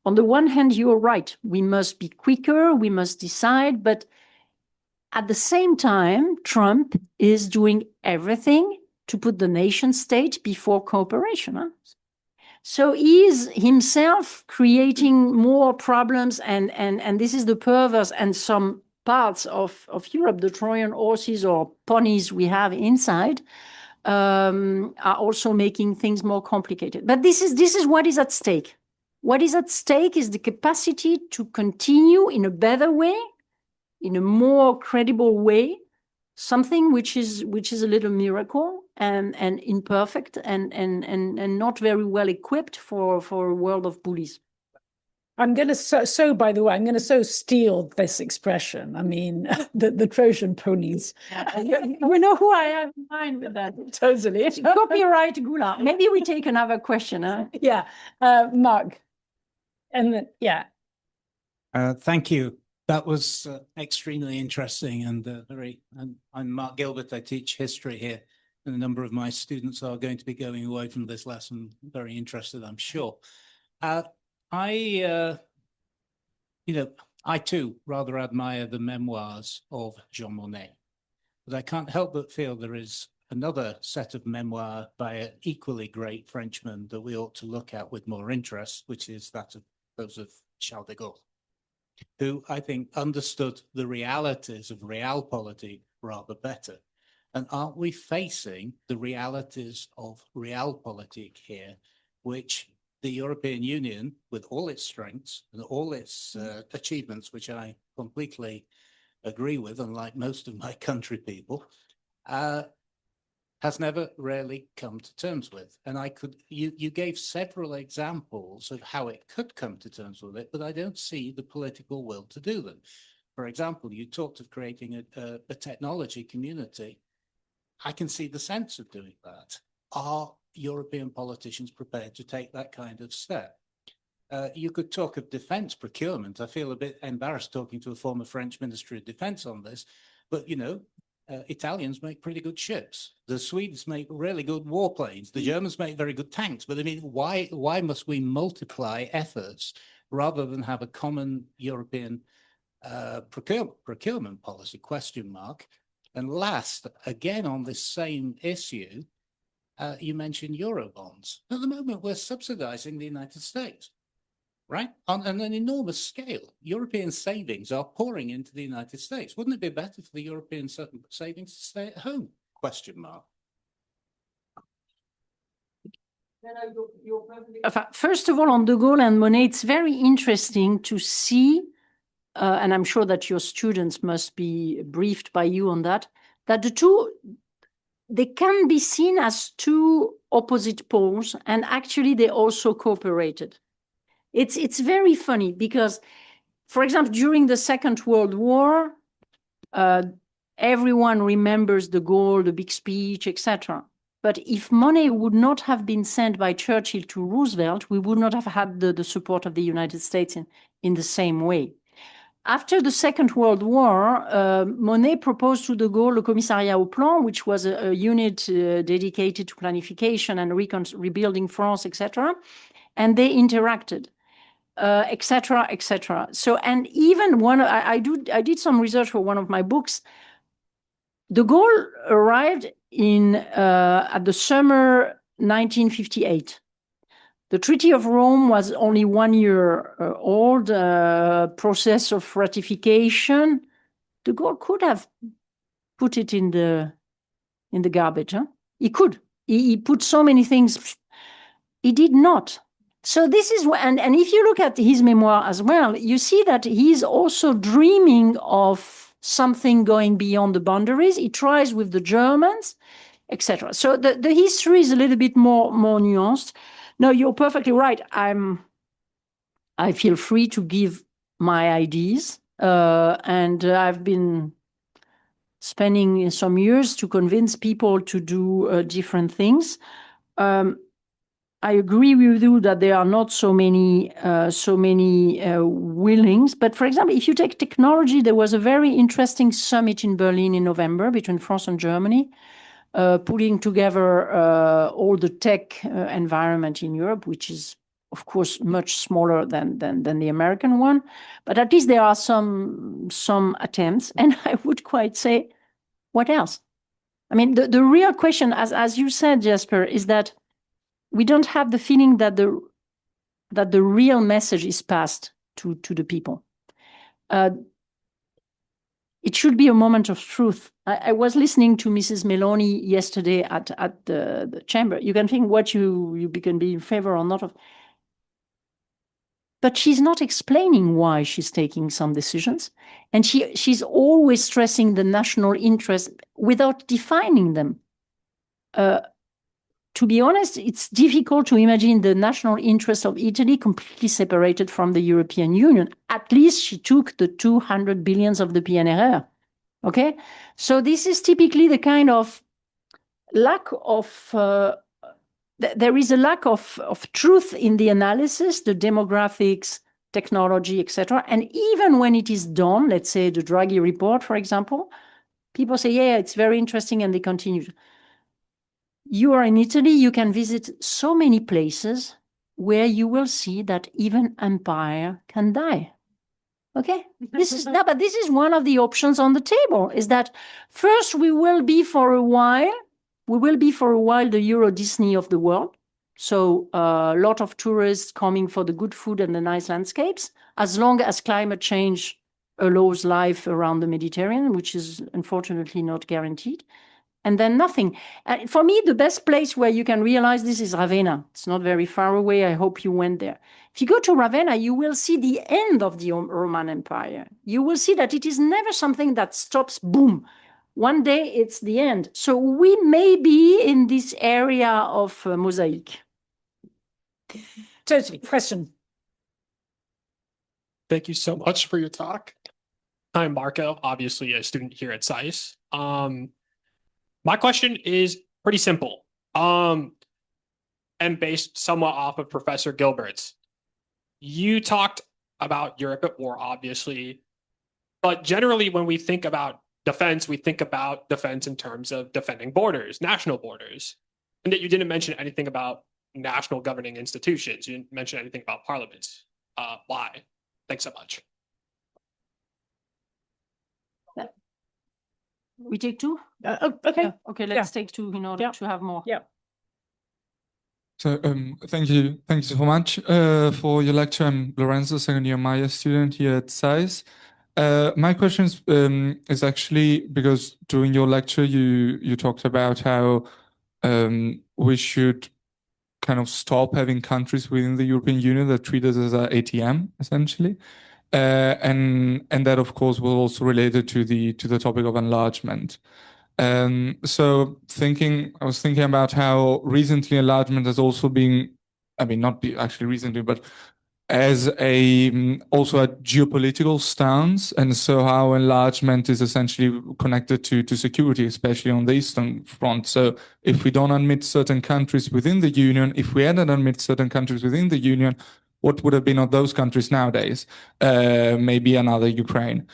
On the one hand, you're right. We must be quicker, we must decide, but at the same time, Trump is doing everything to put the nation state before cooperation. Huh? So he is himself creating more problems, and this is the perverse, and some parts of Europe, the Trojan horses or ponies we have inside, are also making things more complicated. But this is what is at stake. What is at stake is the capacity to continue in a better way, in a more credible way, something which is a little miracle and imperfect and not very well equipped for a world of bullies. I'm going to by the way, I'm going to steal this expression. I mean, the Trojan ponies. You know who I have in mind with that. Totally. Copyright Goulard. Maybe we take another question. Huh? Yeah. Mark. And then, yeah. Thank you. That was extremely interesting and I'm Mark Gilbert. I teach history here. And a number of my students are going to be going away from this lesson very interested, I'm sure. I too rather admire the memoirs of Jean Monnet, but I can't help but feel there is another set of memoir by an equally great Frenchman that we ought to look at with more interest, which is that of those of Charles de Gaulle, who I think understood the realities of realpolitik rather better. And aren't we facing the realities of realpolitik here, which the European Union, with all its strengths and all its achievements, which I completely agree with, unlike most of my country people, has never really come to terms with. And you gave several examples of how it could come to terms with it, but I don't see the political will to do them. For example, you talked of creating a technology community. I can see the sense of doing that. Are European politicians prepared to take that kind of step? You could talk of defense procurement. I feel a bit embarrassed talking to a former French Ministry of Defense on this, but Italians make pretty good ships. The Swedes make really good warplanes. The Germans make very good tanks. But I mean, why must we multiply efforts rather than have a common European procurement policy, ? And last, again on this same issue, you mentioned Eurobonds. At the moment, we're subsidizing the United States, right? On an enormous scale. European savings are pouring into the United States. Wouldn't it be better for the European savings to stay at home? ? First of all, on de Gaulle and Monet, it's very interesting to see, and I'm sure that your students must be briefed by you on that the two, they can be seen as two opposite poles, and actually they also cooperated. It's very funny because, for example, during the Second World War, everyone remembers de Gaulle, the big speech, etc. But if Monet would not have been sent by Churchill to Roosevelt, we would not have had the support of the United States in the same way. After the Second World War, Monet proposed to de Gaulle a commissariat au plan, which was a unit dedicated to planification and rebuilding France, etc. And they interacted, etc., etc. So, and even I did some research for one of my books. De Gaulle arrived at the summer 1958. The Treaty of Rome was only 1 year old, process of ratification. De Gaulle could have put it in the garbage. Huh? He could. He put so many things. He did not. So this is, and if you look at his memoir as well, you see that he's also dreaming of something going beyond the boundaries. He tries with the Germans, etc. So the history is a little bit more nuanced. No, you're perfectly right. I feel free to give my ideas, and I've been spending some years to convince people to do different things. I agree with you that there are not so many willings. But for example, if you take technology, there was a very interesting summit in Berlin in November between France and Germany, putting together all the tech environment in Europe, which is, of course, much smaller than the American one. But at least there are some attempts. And I would quite say, what else? I mean, the real question, as you said, Jesper, is that we don't have the feeling that the real message is passed to the people. it should be a moment of truth. I was listening to Mrs. Meloni yesterday at the chamber. You can think what you can be in favor or not of. But she's not explaining why she's taking some decisions. And she's always stressing the national interest without defining them. To be honest, it's difficult to imagine the national interest of Italy completely separated from the European Union. At least she took the 200 billions of the PNRR. Okay? So this is typically the kind of lack of... there is a lack of truth in the analysis, the demographics, technology, etc. And even when it is done, let's say the Draghi report, for example, people say, yeah, it's very interesting, and they continue. You are in Italy, you can visit so many places where you will see that even empire can die. Okay? This is one of the options on the table, is that first we will be for a while the Euro Disney of the world. So a lot of tourists coming for the good food and the nice landscapes, as long as climate change allows life around the Mediterranean, which is unfortunately not guaranteed. And then nothing. For me, the best place where you can realize this is Ravenna. It's not very far away. I hope you went there. If you go to Ravenna, you will see the end of the Roman Empire. You will see that it is never something that stops, boom. One day it's the end. So we may be in this area of mosaic. Totally. Question. Thank you so much for your talk. I'm Marco, obviously a student here at SAIS. My question is pretty simple, and based somewhat off of Professor Gilbert's. You talked about Europe at war, obviously, but generally when we think about defense, we think about defense in terms of defending borders, national borders, and that you didn't mention anything about national governing institutions. You didn't mention anything about parliaments. Why? Thanks so much. We take two? Okay. Yeah. Okay, let's take two in order to have more. Yeah. So thank you so much for your lecture. I'm Lorenzo, second year Maya student here at SAIS. My question is actually because during your lecture you talked about how we should kind of stop having countries within the European Union that treat us as an ATM essentially. And that of course will also relate it to the topic of enlargement. So I was thinking about how recently enlargement has also been, not actually recently, but as also a geopolitical stance, and so how enlargement is essentially connected to security, especially on the Eastern Front. So if we don't admit certain countries within the Union, if we hadn't admit certain countries within the Union, what would have been of those countries nowadays? Maybe another Ukraine.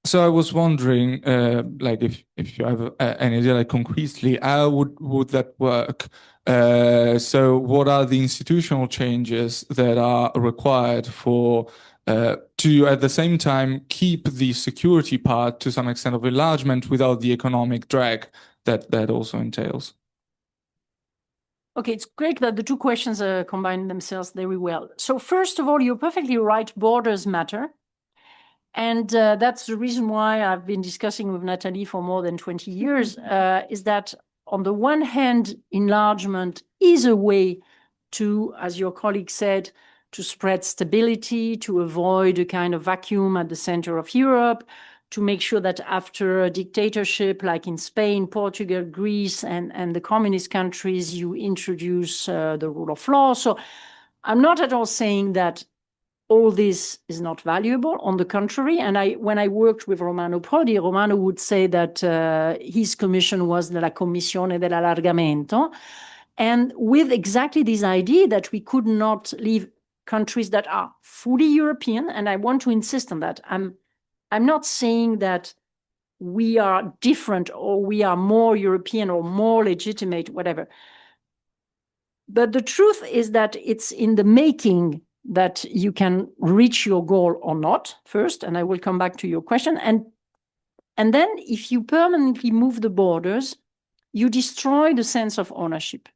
So I was wondering, if you have any idea, concretely, how would that work? So what are the institutional changes that are required for to at the same time keep the security part to some extent of enlargement without the economic drag that also entails? Okay, it's great that the two questions combine themselves very well. So first of all, you're perfectly right, borders matter. And that's the reason why I've been discussing with Nathalie for more than 20 years, is that on the one hand, enlargement is a way to, as your colleague said, to spread stability, to avoid a kind of vacuum at the center of Europe, to make sure that after a dictatorship like in Spain, Portugal, Greece, and the communist countries, you introduce the rule of law. So I'm not at all saying that all this is not valuable. On the contrary, and when I worked with Romano Prodi, Romano would say that his commission was la Commissione dell'allargamento, and with exactly this idea that we could not leave countries that are fully European, and I want to insist on that. I'm not saying that we are different or we are more European or more legitimate, whatever. But the truth is that it's in the making that you can reach your goal or not first, and I will come back to your question. And then if you permanently move the borders, you destroy the sense of ownership.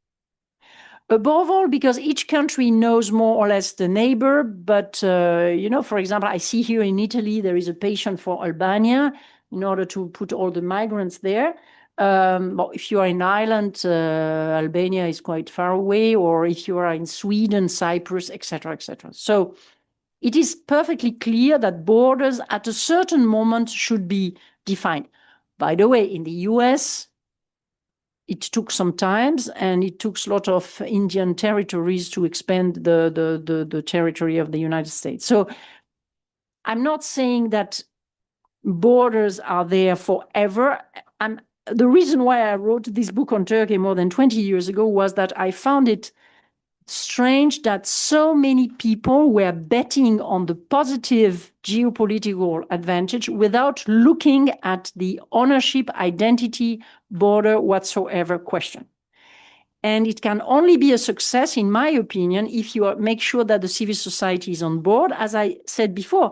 Above all, because each country knows more or less the neighbor. But, for example, I see here in Italy, there is a patient for Albania in order to put all the migrants there. Well, if you are in Ireland, Albania is quite far away, or if you are in Sweden, Cyprus, etc., etc. So it is perfectly clear that borders at a certain moment should be defined. By the way, in the US, it took some time, and it took a lot of Indian territories to expand the territory of the United States. So I'm not saying that borders are there forever. The reason why I wrote this book on Turkey more than 20 years ago was that I found it strange that so many people were betting on the positive geopolitical advantage without looking at the ownership, identity, border, whatsoever question. And it can only be a success, in my opinion, if you make sure that the civil society is on board, as I said before,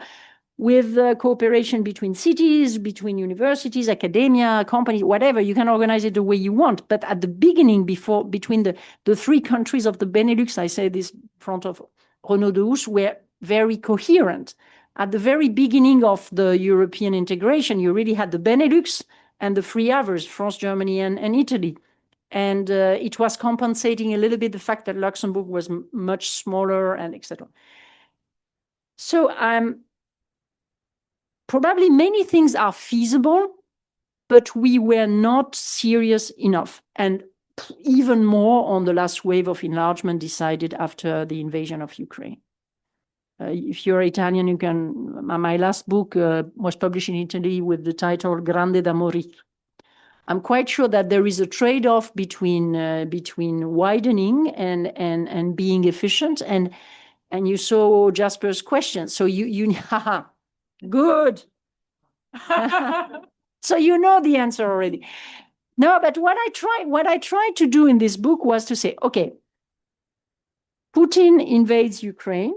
with cooperation between cities, between universities, academia, companies, whatever. You can organize it the way you want. But at the beginning, between the three countries of the Benelux, I say this in front of Renaud de Hoos, were very coherent. At the very beginning of the European integration, you really had the Benelux and the three others, France, Germany, and Italy. And it was compensating a little bit the fact that Luxembourg was much smaller, and etc. So probably many things are feasible, but we were not serious enough. And even more on the last wave of enlargement decided after the invasion of Ukraine. If you're Italian, you can. My last book was published in Italy with the title Grande da Morire. I'm quite sure that there is a trade-off between widening and being efficient. And you saw Jasper's question. So you haha. Good. So you know the answer already. No, but what I tried to do in this book was to say, okay, Putin invades Ukraine.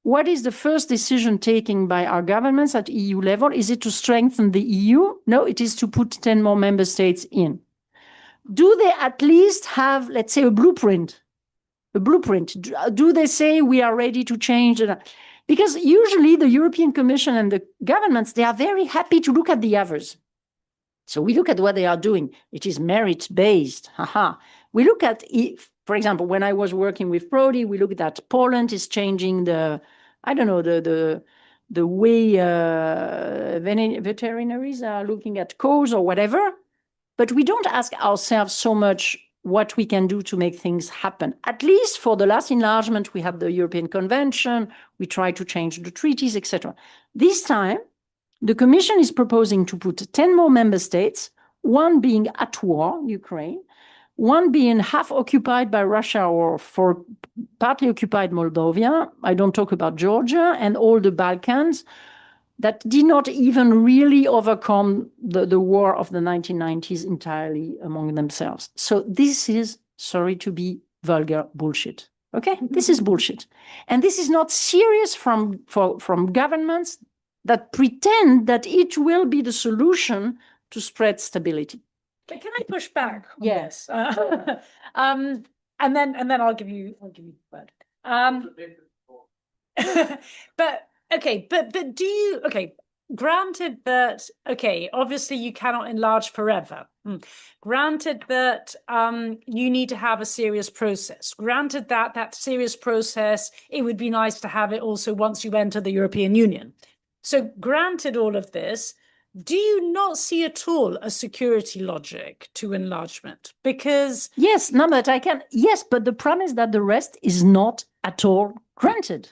What is the first decision taken by our governments at EU level? Is it to strengthen the EU? No, it is to put 10 more member states in. Do they at least have, let's say, a blueprint? Do they say we are ready to change? Because usually the European Commission and the governments, they are very happy to look at the others. So we look at what they are doing. It is merit-based. We look at, for example, when I was working with Prodi, we looked at Poland is changing the way veterinaries are looking at cows or whatever. But we don't ask ourselves so much what we can do to make things happen. At least for the last enlargement, we have the European Convention, we try to change the treaties, etc. This time, the Commission is proposing to put 10 more member states, one being at war, Ukraine, one being half occupied by Russia or for partly occupied Moldova. I don't talk about Georgia and all the Balkans that did not even really overcome the war of the 1990s entirely among themselves. So this is, sorry to be vulgar, bullshit. Okay, this is bullshit. And this is not serious from governments that pretend that it will be the solution to spread stability. But can I push back? Yes. And then I'll give you the word. But okay, but do you, okay, granted that, okay, obviously you cannot enlarge forever. Granted that you need to have a serious process. Granted that serious process, it would be nice to have it also once you enter the European Union. So granted all of this, do you not see at all a security logic to enlargement? Because yes, no, but yes, but the problem is that the rest is not at all granted.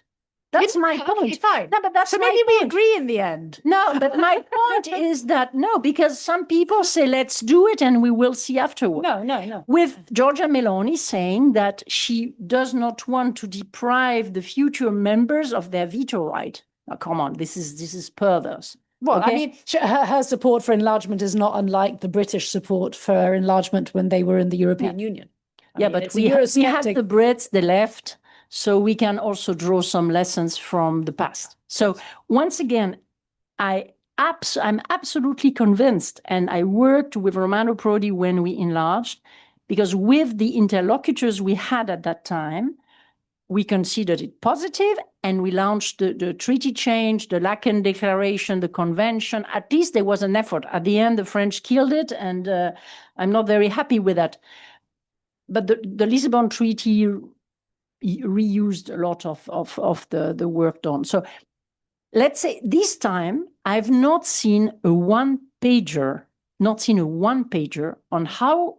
That's my point. Okay, fine. No, but that's so my maybe we point. agree in the end. No, but my point is that no, because some people say let's do it and we will see afterwards. No. With Giorgia Meloni saying that she does not want to deprive the future members of their veto right. Now, come on, this is perverse. Well, okay? I mean, her support for enlargement is not unlike the British support for enlargement when they were in the European Union. I mean, but we had the Brits, the left, so we can also draw some lessons from the past. So once again, I'm absolutely convinced, and I worked with Romano Prodi when we enlarged, because with the interlocutors we had at that time, we considered it positive, and we launched the treaty change, the Laeken Declaration, the convention. At least there was an effort. At the end, the French killed it, and I'm not very happy with that. But the Lisbon Treaty reused a lot of the work done. So let's say this time, I've not seen a one-pager on how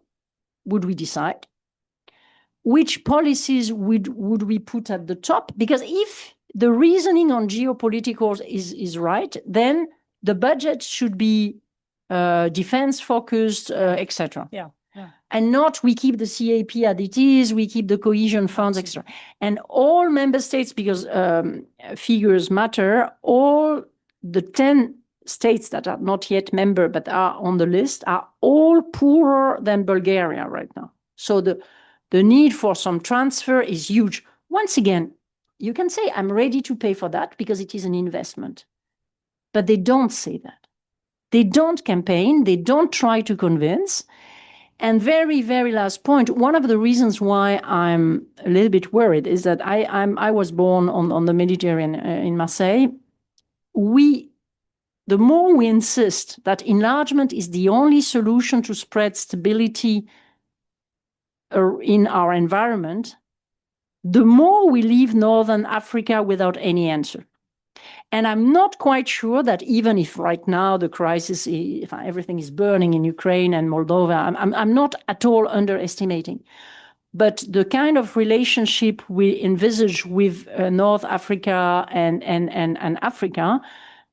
would we decide, which policies would we put at the top? Because if the reasoning on geopolitical is right, then the budget should be defense focused, etc. Yeah. And not we keep the CAP as it is, we keep the cohesion funds, etc. And all member states, because figures matter, all the 10 states that are not yet member but are on the list are all poorer than Bulgaria right now. So the need for some transfer is huge. Once again, you can say, I'm ready to pay for that because it is an investment. But they don't say that. They don't campaign. They don't try to convince. And very, very last point, one of the reasons why I'm a little bit worried is that I was born on the Mediterranean in Marseille. The more we insist that enlargement is the only solution to spread stability in our environment, the more we leave Northern Africa without any answer. And I'm not quite sure that even if right now the crisis, if everything is burning in Ukraine and Moldova, I'm not at all underestimating. But the kind of relationship we envisage with North Africa and Africa,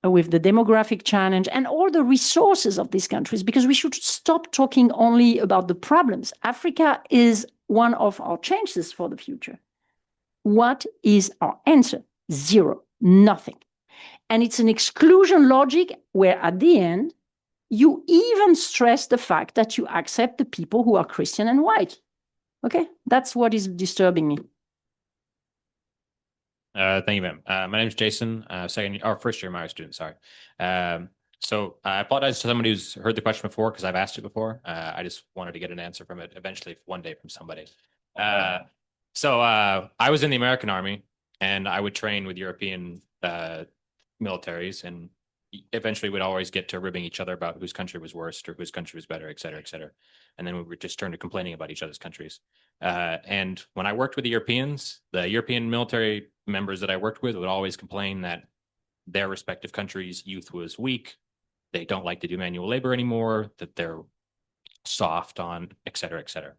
with the demographic challenge and all the resources of these countries, because we should stop talking only about the problems. Africa is one of our chances for the future. What is our answer? Zero, nothing. And it's an exclusion logic where at the end, you even stress the fact that you accept the people who are Christian and white. Okay, that's what is disturbing me. Thank you, ma'am. My name is Jason, first year Meyer student, sorry. So I apologize to somebody who's heard the question before because I've asked it before. I just wanted to get an answer from it eventually one day from somebody. So I was in the American Army, and I would train with European militaries, and eventually we'd always get to ribbing each other about whose country was worst or whose country was better, et cetera, et cetera. And then we would just turn to complaining about each other's countries. And when I worked with the European military members that I worked with would always complain that their respective countries' youth was weak. They don't like to do manual labor anymore, that they're soft on, et cetera, et cetera.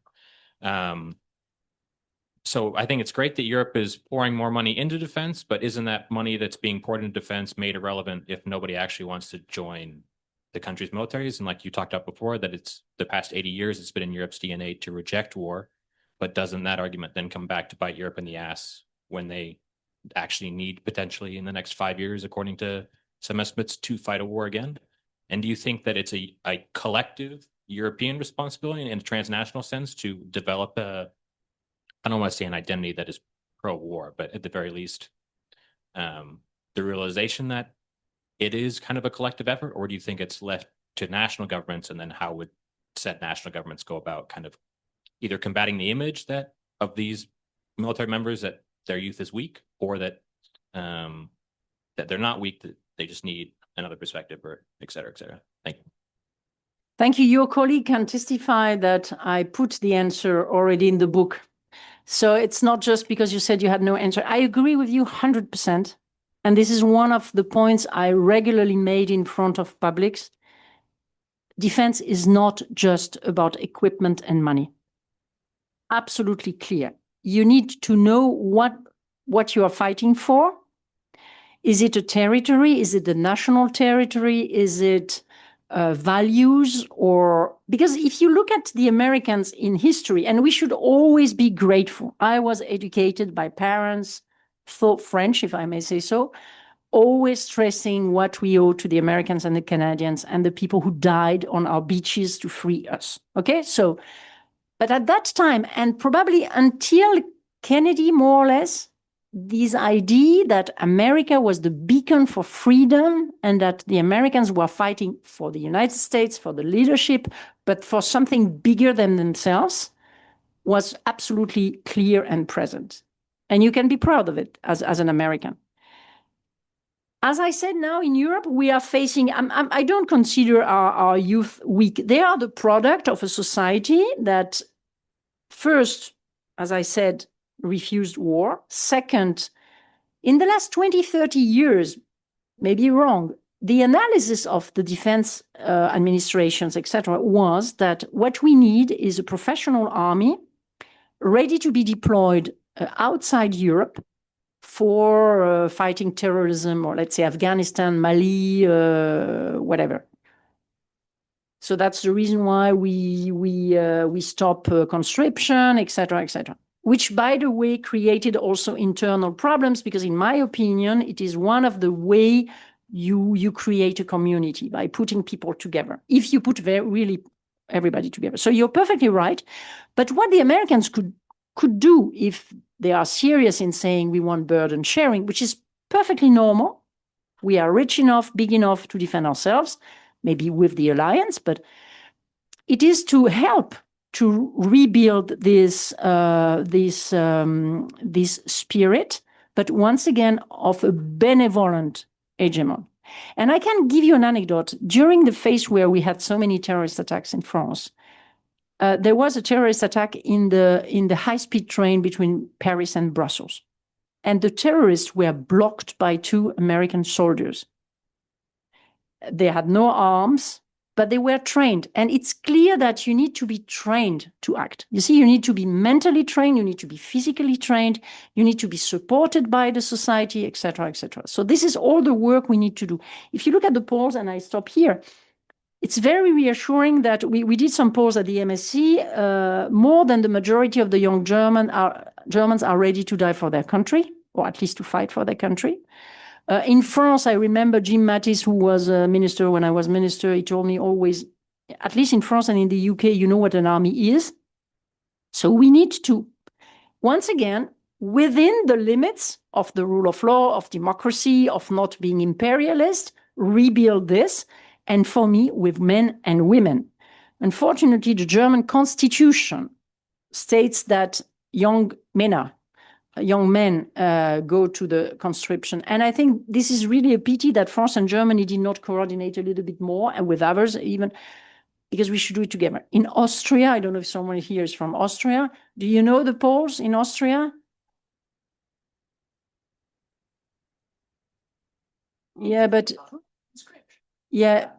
So I think it's great that Europe is pouring more money into defense, but isn't that money that's being poured into defense made irrelevant if nobody actually wants to join the country's militaries? And like you talked about before, that it's the past 80 years, it's been in Europe's DNA to reject war, but doesn't that argument then come back to bite Europe in the ass when they actually need potentially in the next 5 years, according to some estimates, to fight a war again? And do you think that it's a collective European responsibility in a transnational sense to develop I don't want to say an identity that is pro-war, but at the very least, the realization that it is kind of a collective effort? Or do you think it's left to national governments, and then how would said national governments go about kind of either combating the image that of these military members that their youth is weak, or that that they're not weak, that they just need another perspective, or et cetera, et cetera? Thank you. Thank you. Your colleague can testify that I put the answer already in the book. So it's not just because you said you had no answer. I agree with you 100%. And this is one of the points I regularly made in front of publics. Defense is not just about equipment and money. Absolutely clear. You need to know what you are fighting for. Is it a territory? Is it a national territory? Is it values? Or because if you look at the Americans in history, and we should always be grateful. I was educated by parents, thought French, if I may say so, always stressing what we owe to the Americans and the Canadians and the people who died on our beaches to free us. Okay, so, but at that time, and probably until Kennedy, more or less, this idea that America was the beacon for freedom and that the Americans were fighting for the United States, for the leadership, but for something bigger than themselves, was absolutely clear and present. And you can be proud of it as an American. As I said, now in Europe, we are facing, I don't consider our youth weak. They are the product of a society that first, as I said, refused war. Second, in the last 20, 30 years, maybe wrong, the analysis of the defense administrations, etc., was that what we need is a professional army ready to be deployed outside Europe for fighting terrorism, or let's say Afghanistan, Mali, whatever. So that's the reason why we stop conscription, etc., etc. Which, by the way, created also internal problems, because in my opinion, it is one of the way you create a community, by putting people together, if you put really everybody together. So you're perfectly right. But what the Americans could do, if they are serious in saying we want burden sharing, which is perfectly normal, we are rich enough, big enough to defend ourselves, maybe with the alliance, but it is to help to rebuild this spirit, but once again, of a benevolent hegemon. And I can give you an anecdote. During the phase where we had so many terrorist attacks in France, there was a terrorist attack in the high-speed train between Paris and Brussels. And the terrorists were blocked by 2 American soldiers. They had no arms, but they were trained. And it's clear that you need to be trained to act. You see, you need to be mentally trained, you need to be physically trained, you need to be supported by the society, etc., etc. So this is all the work we need to do. If you look at the polls, and I stop here, it's very reassuring that we did some polls at the MSc. More than the majority of the young Germans are ready to die for their country, or at least to fight for their country. In France, I remember Jim Mattis, who was a minister when I was minister, he told me always, at least in France and in the UK, you know what an army is. So we need to, once again, within the limits of the rule of law, of democracy, of not being imperialist, rebuild this. And for me, with men and women. Unfortunately, the German constitution states that young men go to the conscription. And I think this is really a pity that France and Germany did not coordinate a little bit more, and with others even, because we should do it together. In Austria, I don't know if someone here is from Austria. Do you know the polls in Austria? Yeah, but... Yeah.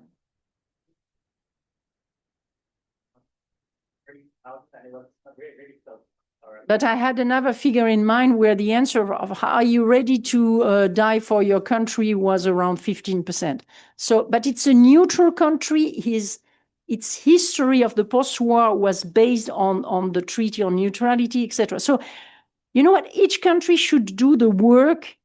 But I had another figure in mind where the answer of are you ready to die for your country was around 15%. So, but it's a neutral country. Its history of the post-war was based on the Treaty on Neutrality, etc. So, you know what? Each country should do the work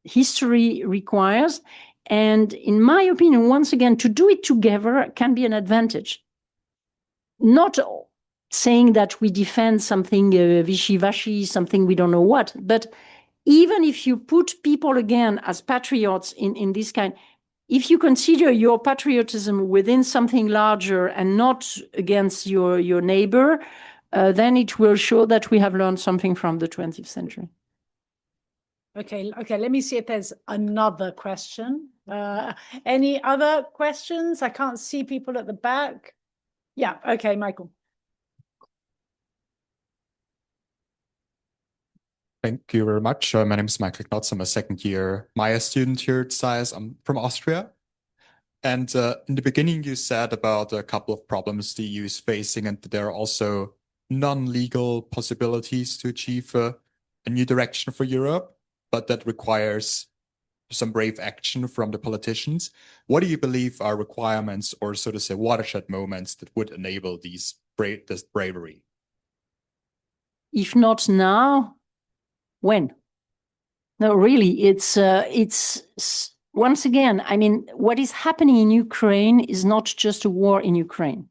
history requires. And in my opinion, once again, to do it together can be an advantage. Not saying that we defend something wishy-washy, something we don't know what, but even if you put people again as patriots in this kind, if you consider your patriotism within something larger and not against your neighbor, then it will show that we have learned something from the 20th century. Okay, let me see if there's another question. Any other questions? I can't see people at the back. Yeah, okay, Michael. Thank you very much. My name is Michael Knotz. I'm a second-year Maya student here at SAIS. I'm from Austria. And in the beginning, you said about a couple of problems the EU is facing, and there are also non-legal possibilities to achieve a new direction for Europe, but that requires some brave action from the politicians. What do you believe are requirements, or so to say watershed moments, that would enable this bravery? If not now, when? No, really, it's once again, I mean, what is happening in Ukraine is not just a war in Ukraine.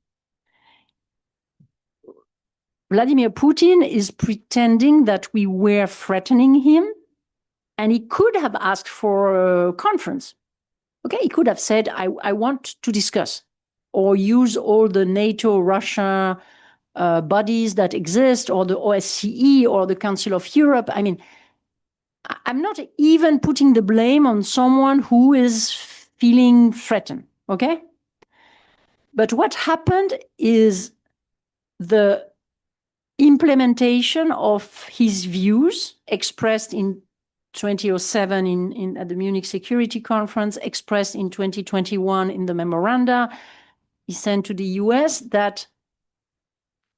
Vladimir Putin is pretending that we were threatening him, and he could have asked for a conference. Okay, he could have said, I want to discuss, or use all the NATO, Russia bodies that exist, or the OSCE or the Council of Europe. I mean, I'm not even putting the blame on someone who is feeling threatened, okay? But what happened is the implementation of his views expressed in 2007 at the Munich Security Conference, expressed in 2021 in the memoranda he sent to the US, that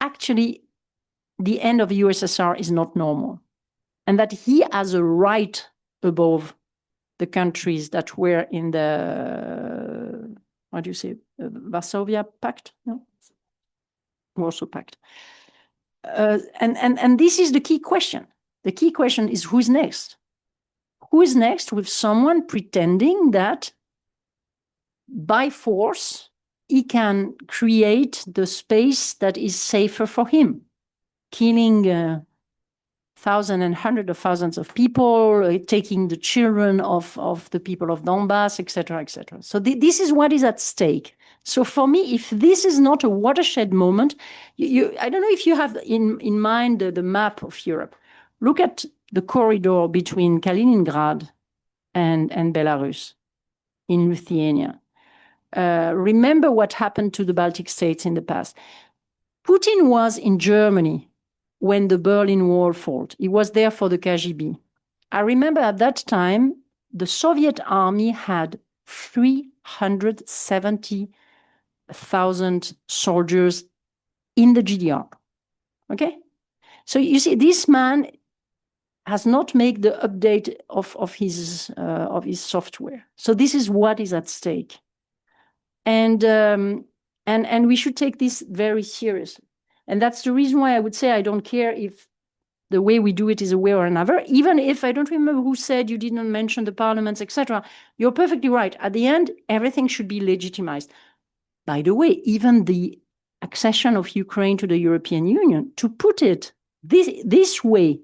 actually the end of the USSR is not normal, and that he has a right above the countries that were in the, what do you say, Varsovia Pact? No? Warsaw Pact. And this is the key question. The key question is, who's next? Who is next with someone pretending that by force he can create the space that is safer for him, killing thousands and hundreds of thousands of people, taking the children of the people of Donbass, etc., etc. So this is what is at stake. So for me, if this is not a watershed moment, I don't know if you have in mind the map of Europe. Look at the corridor between Kaliningrad and Belarus in Lithuania. Remember what happened to the Baltic states in the past. Putin was in Germany when the Berlin Wall fell. He was there for the KGB. I remember at that time, the Soviet army had 370,000 soldiers in the GDR. Okay? So you see, this man has not made the update of his software. So this is what is at stake. And we should take this very seriously. And that's the reason why I would say I don't care if the way we do it is a way or another, even if I don't remember who said you didn't mention the parliaments, etc. You're perfectly right. At the end, everything should be legitimized. By the way, even the accession of Ukraine to the European Union, to put it this way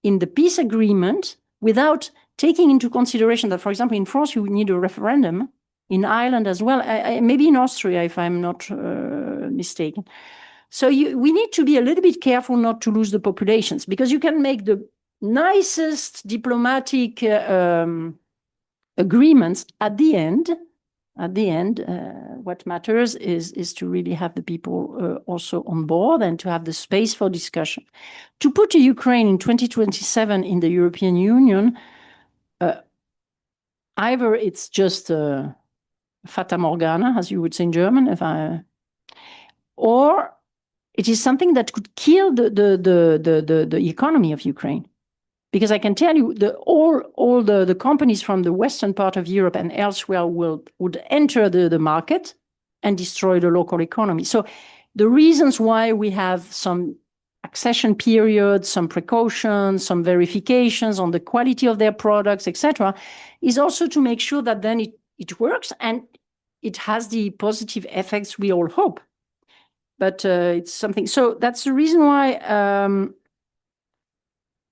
in the peace agreement without taking into consideration that, for example, in France, you need a referendum, in Ireland as well, maybe in Austria, if I'm not mistaken. So we need to be a little bit careful not to lose the populations, because you can make the nicest diplomatic agreements. At the end, what matters is to really have the people also on board and to have the space for discussion. To put Ukraine in 2027 in the European Union, either it's just Fata Morgana, as you would say in German, or it is something that could kill the economy of Ukraine. Because I can tell you, all the companies from the western part of Europe and elsewhere would enter the market and destroy the local economy. So the reasons why we have some accession periods, some precautions, some verifications on the quality of their products, etc., is also to make sure that then it works and it has the positive effects we all hope. But it's something. So that's the reason why,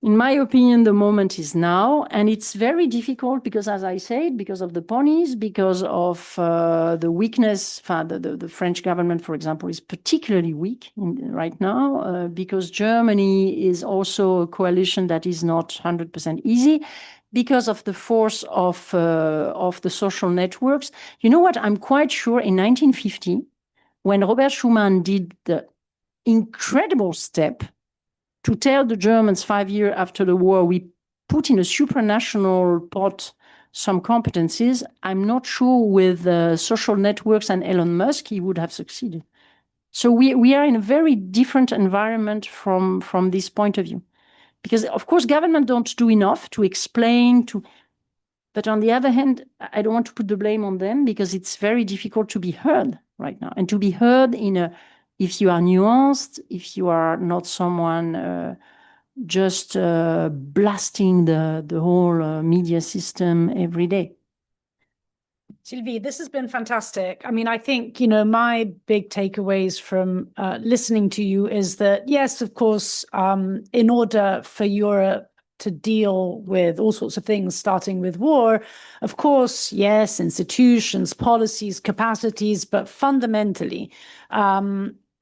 in my opinion, the moment is now. And it's very difficult because, as I said, because of the ponies, because of the weakness. The French government, for example, is particularly weak right now because Germany is also a coalition that is not 100% easy because of the force of the social networks. You know what? I'm quite sure in 1950, when Robert Schuman did the incredible step to tell the Germans 5 years after the war, we put in a supranational pot some competencies, I'm not sure with social networks and Elon Musk, he would have succeeded. So we are in a very different environment from this point of view. Because, of course, government don't do enough to explain, but on the other hand, I don't want to put the blame on them because it's very difficult to be heard right now. And to be heard if you are nuanced, if you are not someone just blasting the whole media system every day. Sylvie, this has been fantastic. I mean, I think, my big takeaways from listening to you is that, yes, of course, in order for Europe to deal with all sorts of things, starting with war, of course, yes, institutions, policies, capacities, but fundamentally,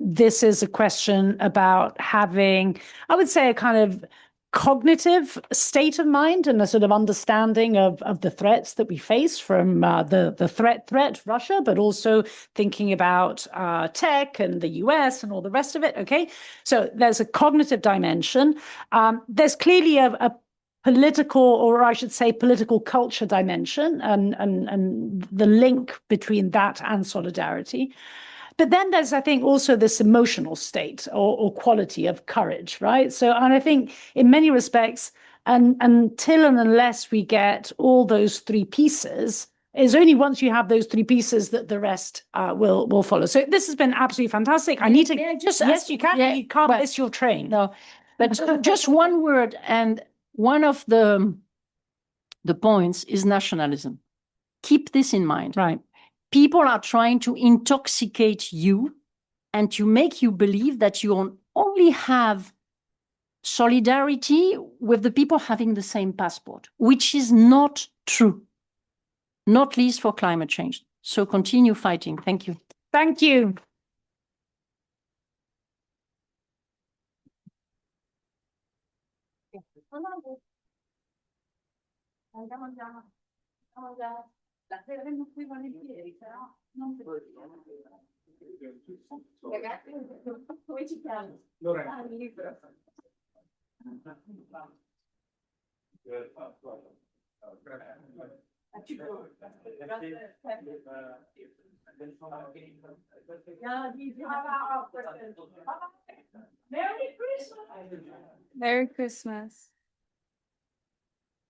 this is a question about having, I would say, a kind of cognitive state of mind and a sort of understanding of the threats that we face from the threat, Russia, but also thinking about tech and the US and all the rest of it. Okay, so there's a cognitive dimension. There's clearly a political, or I should say political culture dimension, and the link between that and solidarity. But then there's, I think, also this emotional state or quality of courage, right? So, and I think in many respects, until and unless we get all those three pieces, it's only once you have those three pieces that the rest will follow. So this has been absolutely fantastic. I need to just yes, you can. Yeah, you can't miss your train. No, but just one word, and one of the points is nationalism. Keep this in mind. Right. People are trying to intoxicate you and to make you believe that you only have solidarity with the people having the same passport, which is not true, not least for climate change. So continue fighting. Thank you. Thank you. Merry Christmas.